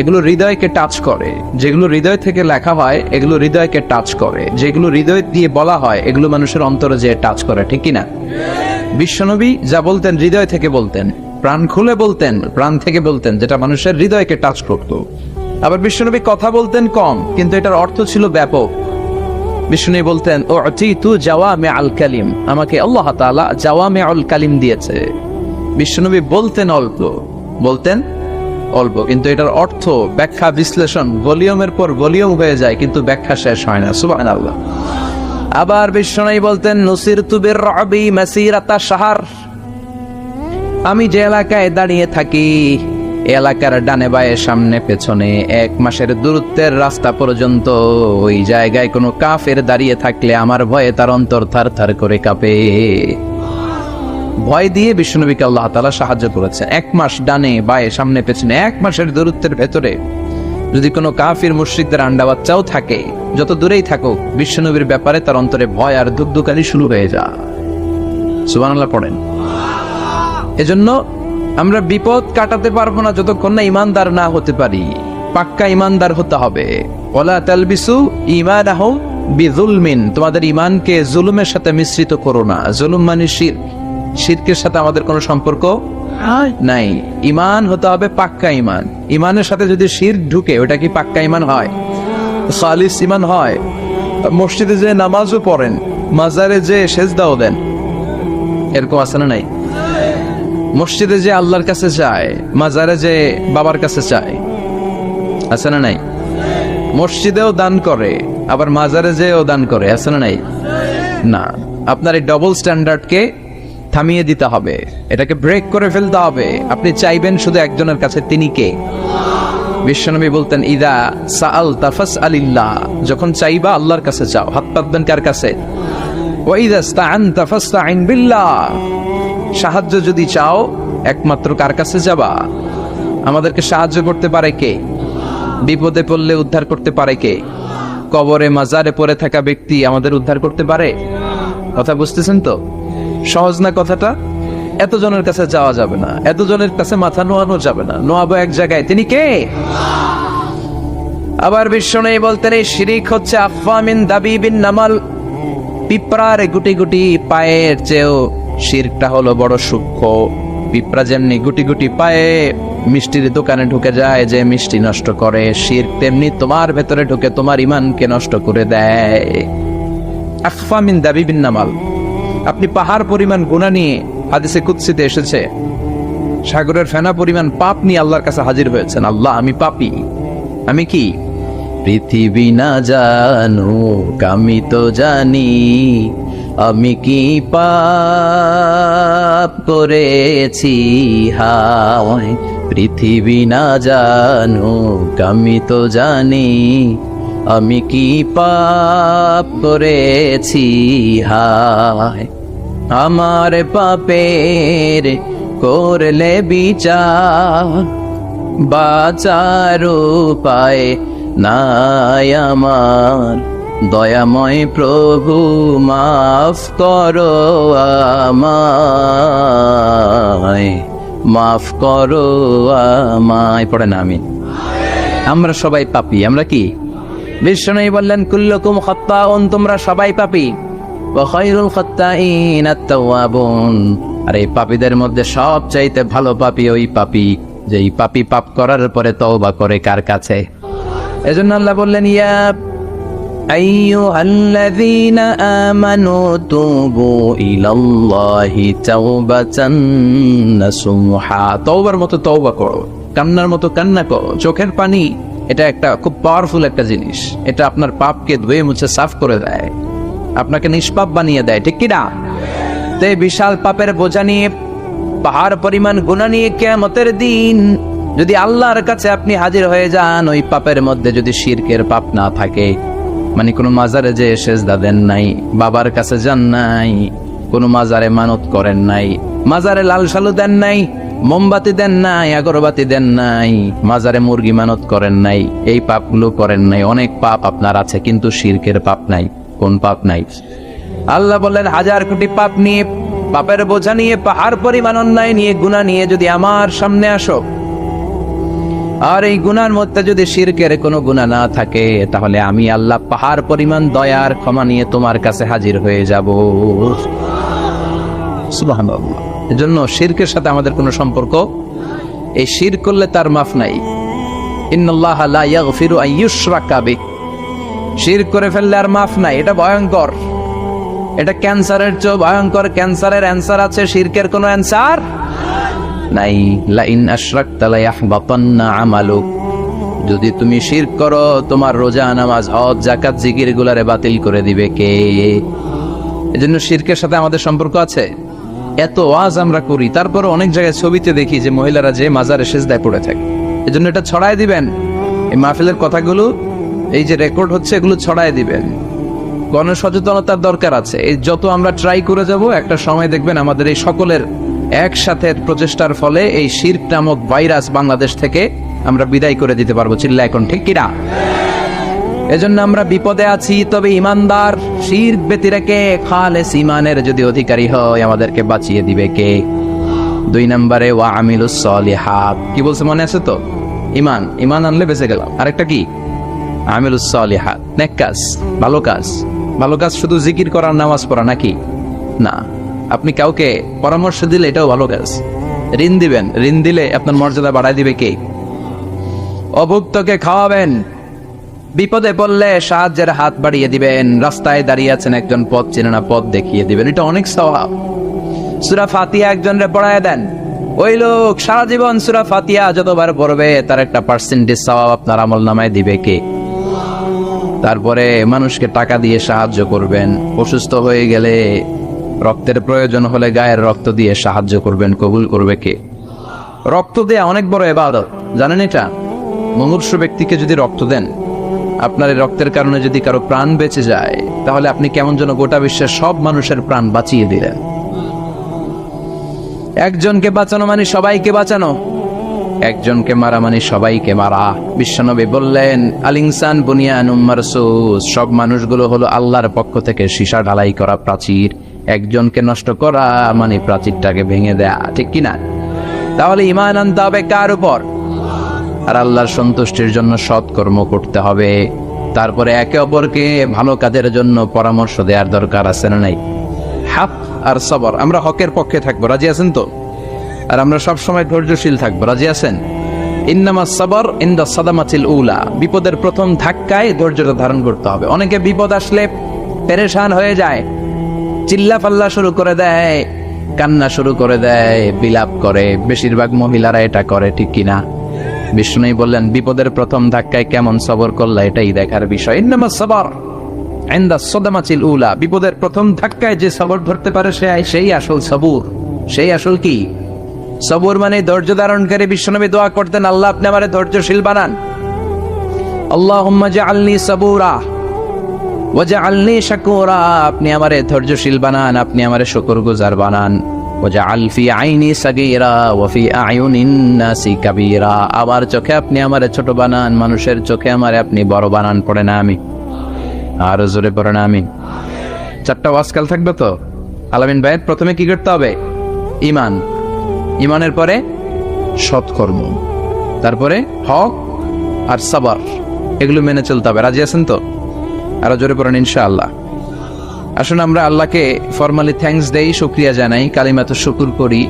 এগুলো হৃদয়কে টাচ করে। যেগুলো হৃদয় থেকে লেখা হয় এগুলো হৃদয়কে টাচ করে। যেগুলো হৃদয় দিয়ে বলা হয় এগুলো মানুষের অন্তরে যে টাচ করে, ঠিক কিনা? বিশ্বনবী যা বলতেন হৃদয় থেকে বলতেন, প্রাণ খুলে বলতেন, প্রাণ থেকে বলতেন, যেটা মানুষের হৃদয়কে টাচ করতো। আবার বিশ্বনবী কথা বলতেন কম, কিন্তু এটার অর্থ ছিল ব্যাপক। বিশ্বনবী বলতেন উতিতু জাওয়ামিআল কালিম, আমাকে আল্লাহ তাআলা জাওয়ামিউল কালিম দিয়েছে। বিশ্বনবী বলতেন অল্প, কিন্তু এটার অর্থ, ব্যাখ্যা, বিশ্লেষণ ভলিউমের পর ভলিউম হয়ে যায়, কিন্তু ব্যাখ্যা শেষ হয় না। সুবহানাল্লাহ। আবার বিশ্বনবী বলতেন নুসিরতু বিররবি মাসিরাতা শাহর, আমি যে এলাকায় দাঁড়িয়ে থাকি এলাকার ডানে বায়ে সামনে পেছনে 1 মাসের দূরত্বের রাস্তা পর্যন্ত ওই জায়গায় কোনো কাফের দাঁড়িয়ে থাকলে আমার ভয়ে তার অন্তর থার করে কাঁপে। ভয় দিয়ে বিশ্বনবীকে আল্লাহ তাআলা সাহায্য করেছেন। 1 মাস ডানে বায়ে সামনে পেছনে 1 মাসের দূরত্বের ভেতরে যদি কোনো কাফির মুশরিকদের আন্ডা বাচ্চাও থাকে, যত দূরেই থাকুক, বিশ্বনবীর ব্যাপারে তার অন্তরে ভয় আর দুঃখকারী শুরু হয়ে যায়। সুবহানাল্লাহ পড়েন। এজন্য আমরা বিপদ কাটাতে পারবো না যতক্ষণ না ইমানদার না হতে পারি। পাক্কা ইমানদার হতে হবে। ওয়ালা তালবিসু ঈমানাহুম বিযুলমিন, তোমাদের ঈমানকে জুলুমের সাথে মিশ্রিত করো না। জুলুম মানে শিরক, শিরকের সাথে আমাদের কোনো সম্পর্ক নাই। ঈমান হতে হবে পাক্কা ঈমান। ঈমানের সাথে যদি শিরক ঢুকে ওটা কি পাক্কা ঈমান হয়? খালিস ঈমান হয়? মসজিদে যে নামাজও পড়েন, মাজারে যে সেজদাও দেন, এরকম আছে না নাই? মসজিদে যে আল্লাহর কাছে যায়, মাজারে যে বাবার কাছে চায়, আছে না নাই? মসজিদেও দান করে, আবার মাজারে যেও দান করে, আছে না নাই? না, আপনার এই ডবল স্ট্যান্ডার্ডকে থামিয়ে দিতে হবে, এটাকে ব্রেক করে ফেলতে হবে। আপনি চাইবেন শুধু একজনের কাছে, তিনি কে? বিশ্বনবী বলতেন ইদা সাআলতা ফাসআলিল্লাহ, যখন চাইবা আল্লাহর কাছে চাও। হাত পাতবেন কার কাছে? ওয়া ইদা ইসতাআনতা ফাসতাইন বিল্লাহ, সাহায্য যদি চাও একমাত্র কার কাছে যাবা? আমাদেরকে সাহায্য করতে পারে কে? বিপদে পড়লে উদ্ধার করতে পারে কে? কবরে মাজারে পড়ে থাকা ব্যক্তি আমাদের উদ্ধার করতে পারে? কথা বুঝতেছেন তো? সহজ না কথাটা? এতজনের কাছে যাওয়া যাবে না, এতজনের কাছে মাথা নোয়ানো যাবে না, নোয়াবো এক জায়গায়, তিনি কে? আবার বিশ্বনবী বলতেন এই শিরিক হচ্ছে আফওয়ামিন দাবিবিন নামাল, পিঁপড়ার গুটি গুটি পায়ের চেয়েও শিরকটা হলো বড় সূক্ষ্ম। পিঁপড়া যেমনি গুটি গুটি পায়ে মিষ্টির দোকানে ঢুকে যায়, যে মিষ্টি নষ্ট করে, শিরক তেমনি তোমার ভেতরে ঢুকে তোমার ঈমানকে নষ্ট করে দেয়। আফওয়ামিন দাবিবিন নামাল, আপনি পাহাড় পরিমাণ গুনাহ নিয়ে, হাদিসে কুদসিতে এসেছে, সাগরের ফেনা পরিমাণ পাপ নিয়ে আল্লাহর কাছে হাজির হয়েছেন। আল্লাহ আমি পাপী, আমি কি? পৃথিবী না জানুক আমি তো জানি, আমি কি পাপ করেছি হায়। পৃথিবী না জানুক আমি তো জানি, আমি কি পাপ করেছি হায়। আমার পাপের করলে বিচার, বাঁচার উপায় নাই আমার। দয়াময় প্রভু মাফ করো আমায়, মাফ করো আমায়। পড়েন আমিন। আমরা সবাই পাপী। আমরা কি? বিশ্বনবী বললেন কুল্লুকুম খাত্তাউন, তোমরা সবাই পাপী। ওয়া খায়রুল খাত্তাইন আত-তাওয়াবুন, আর এই পাপীদের মধ্যে সবচাইতে ভালো পাপী ওই পাপী যেই পাপী পাপ করার পরে তওবা করে কার কাছে? এজন্য আল্লাহ বললেন ইয়া আইয়ুহাল্লাযীনা আমানু তুবু ইলাল্লাহি তাওবাতান নাসুহা, তওবার মতো তওবা করো, কান্নার মতো কান্না করো। চোখের পানি এটা একটা খুব পাওয়ারফুল একটা জিনিস, এটা আপনার পাপকে ধুয়ে মুছে সাফ করে দেয়, আপনাকে নিষ্পাপ বানিয়ে দেয়, ঠিক কি না? তো এই বিশাল পাপের বোঝা নিয়ে, পাহাড় পরিমাণ গুনাহ নিয়ে কিয়ামতের দিন যদি আল্লাহর কাছে আপনি হাজির হয়ে যান, ওই পাপের মধ্যে যদি শিরকের পাপ না থাকে, মানে কোনো মাজারে যে সেজদা দেন নাই, বাবার কাছে যান নাই, কোনো মাজারে মানত করেন নাই, মাজারে লাল সালু দেন নাই, মোমবাতি দেন নাই, আগরবাতি দেন নাই, মাজারে মুরগি মানত করেন নাই, এই পাপগুলো করেন নাই। অনেক পাপ আপনার আছে, কিন্তু শিরকের পাপ নাই। কোন পাপ নাই? আল্লাহ বললেন, 1000 কোটি পাপ নিয়ে, পাপের বোঝা নিয়ে, পাহাড় পরিমাণ অন্যায় নিয়ে, গুনাহ নিয়ে যদি আমার সামনে আসো, আর এই গুনার মধ্যে যদি শিরকের কোনো গুনাহ না থাকে, তাহলে আমি আল্লাহ পাহাড় পরিমাণ দয়ার ক্ষমা নিয়ে তোমার কাছে হাজির হয়ে যাব। সুবহানাল্লাহ। এজন্য শিরকের সাথে আমাদের কোনো সম্পর্ক, এই শিরক করলে তার মাফ নাই। ইন্নাল্লাহা লা ইয়াগফিরু আন ইউশরাকা বিহি, শিরক করে ফেললে আর মাফ নাই। এটা ভয়ঙ্কর, এটা ক্যান্সারের চেয়ে ভয়ঙ্কর। ক্যান্সারের অ্যানসার আছে, শিরকের কোনো অ্যানসার নাই। লা ইন আশরাকতা লা ইয়াহবাতান্না আমালুক, যদি তুমি শিরক করো, তোমার রোজা, নামাজ, হজ, যাকাত, জিকির গুলারে বাতিল করে দিবে কে? এজন্য শিরকের সাথে আমাদের সম্পর্ক আছে। এত ওয়াজ আমরা করি, তারপরে অনেক জায়গায় ছবিতে দেখি যে মহিলারা যে মাজারে সেজদায় পড়ে থাকে। এজন্য এটা ছড়ায় দিবেন, এই মাহফিলের কথাগুলো এই যে রেকর্ড হচ্ছে, এগুলো ছড়ায় দিবেন। গণসচেতনতার দরকার আছে। এই যত আমরা ট্রাই করে যাব, একটা সময় দেখবেন আমাদের এই সকলের একসাথে প্রচেষ্টার ফলে এই শিরক নামক ভাইরাস বাংলাদেশ থেকে আমরা বিদায় করে দিতে পারবো। চিল্লা এখন ঠিক কিনা? এজন্য আমরা বিপদে আছি, তবে ইমানদার শিরক ব্যতি রেখে খালেস ইমানের যদি অধিকারী হয়, আমাদেরকে বাঁচিয়ে দিবে কে? 2 নম্বরে ওয়া আমিলুস সলিহাত। কি বলছে মনে আছে তো? ইমান, ইমান আনলে বেঁচে গেলাম। আরেকটা কি? আমিলুস সলিহাত, নেক কাজ, ভালো কাজ। ভালো কাজ শুধু জিকির করার, নামাজ পড়া নাকি? না, আপনি কাউকে পরামর্শ দিলে এটাও ভালো কাজ। ঋণ দিবেন, ঋণ দিলে আপনার মর্যাদা বাড়ায় দিবে কে? অভুক্তকে খাওয়াবেন, বিপদে পড়লে সাহায্যের হাত বাড়িয়ে দিবেন। রাস্তায় দাঁড়িয়ে আছেন একজন, পথ চেনে না, পথ দেখিয়ে দিবেন। এটা অনেক সওয়াব। সূরা ফাতিহা একজনরে পড়ায় দেন, ওই লোক সারা জীবন সূরা ফাতিহা যতবার পড়বে, তার একটা পার্সেন্টেজ সওয়াব আপনার আমলনামায় দিবে কে? তারপরে মানুষকে টাকা দিয়ে সাহায্য করবেন, অসুস্থ হয়ে গেলে, রক্তের প্রয়োজন হলে গায়ের রক্ত দিয়ে সাহায্য করবেন, কবুল করবে কে? রক্ত দেয়া অনেক বড় ইবাদত, জানেন এটা? মুমূর্ষু ব্যক্তিকে যদি রক্ত দেন, আপনার এই রক্তের কারণে যদি কারো প্রাণ বেঁচে যায়, তাহলে আপনি কেমন যেন গোটা বিশ্বের সব মানুষের প্রাণ বাঁচিয়ে দিলেন। একজনকে বাঁচানো মানে সবাইকে বাঁচানো, একজনকে মারা মানে সবাইকে মারা। বিশ্বনবী বললেন, আল ইনসান বুনিয়ানুম মারসুস, সব মানুষগুলো হলো আল্লাহর পক্ষ থেকে সীসা ঢালাই করা প্রাচীর। একজনকে নষ্ট করা মানে প্রাচীরটাকে ভেঙে দেয়া, ঠিক কিনা? তাহলে ঈমান আনতে হবে কার উপর? আর আল্লাহর সন্তুষ্টির জন্য সৎকর্ম করতে হবে। তারপরে একে অপরকে ভালো কাজের জন্য পরামর্শ দেওয়ার দরকার আছে না নাই? হক আর সবর, আমরা হকের পক্ষে থাকবো, রাজি আছেন তো? আর আমরা সব সময় ধৈর্যশীল থাকবো, রাজি আছেন? ইন্নামাস সাবর ইনদা সাদামাতিল উলা, বিপদের প্রথম ধাক্কায় ধৈর্যটা ধারণ করতে হবে। অনেকে বিপদ আসলে পেরেশান হয়ে যায়, চিল্লা পাল্লা শুরু করে দেয়, কান্না শুরু করে দেয়, বিলাপ করে। বেশিরভাগ মহিলারা এটা করে, ঠিক কিনা? বিষ্ণু বললেন, বিপদের প্রথম ধাক্কায় কেমন সবর করলা, এটাই দেখার বিষয়। ইন্নামাস সাবর ইনদা সাদামাতিল উলা, বিপদের প্রথম ধাক্কায় যে সবর ধরতে পারে, সেই আসল সবুর, সেই আসল কি সবর মানে ধৈর্য ধারণকারী। বিশ্বনবী দোয়া করতেন, আল্লাহ আপনি আমারে ধৈর্যশীল বানান। আল্লাহুম্মা জাআলনি সাবুরা ওয়াজআলনি শাকুরা, আপনি আমারে ধৈর্যশীল বানান, আপনি আমারে শুকরগুজার বানান। ওয়াজআল ফি আইনি সাগীরা ওয়া ফি আয়ুনিন নাসি কাবীরা, আমার চোখে আপনি আমারে ছোট বানান, মানুষের চোখে আমারে আপনি বড় বানান। পড়ে না আমি আর জোরে পড়ে না আমি। 4টা ওয়াজকাল থাকবে তো? আলামিন ভাইয়ের প্রথমে কি করতে হবে? ঈমান, ঈমানের পরে সৎকর্ম, তারপরে হক আর সাবর, এগুলো মেনে চলতে হবে। রাজি আছেন তো? আরো জোরে পড়েন ইনশাআল্লাহ। আসুন আমরা আল্লাহকে ফরমালি থ্যাঙ্কস দেই, শুকরিয়া জানাই, কালিমাতুশ শুকর করি।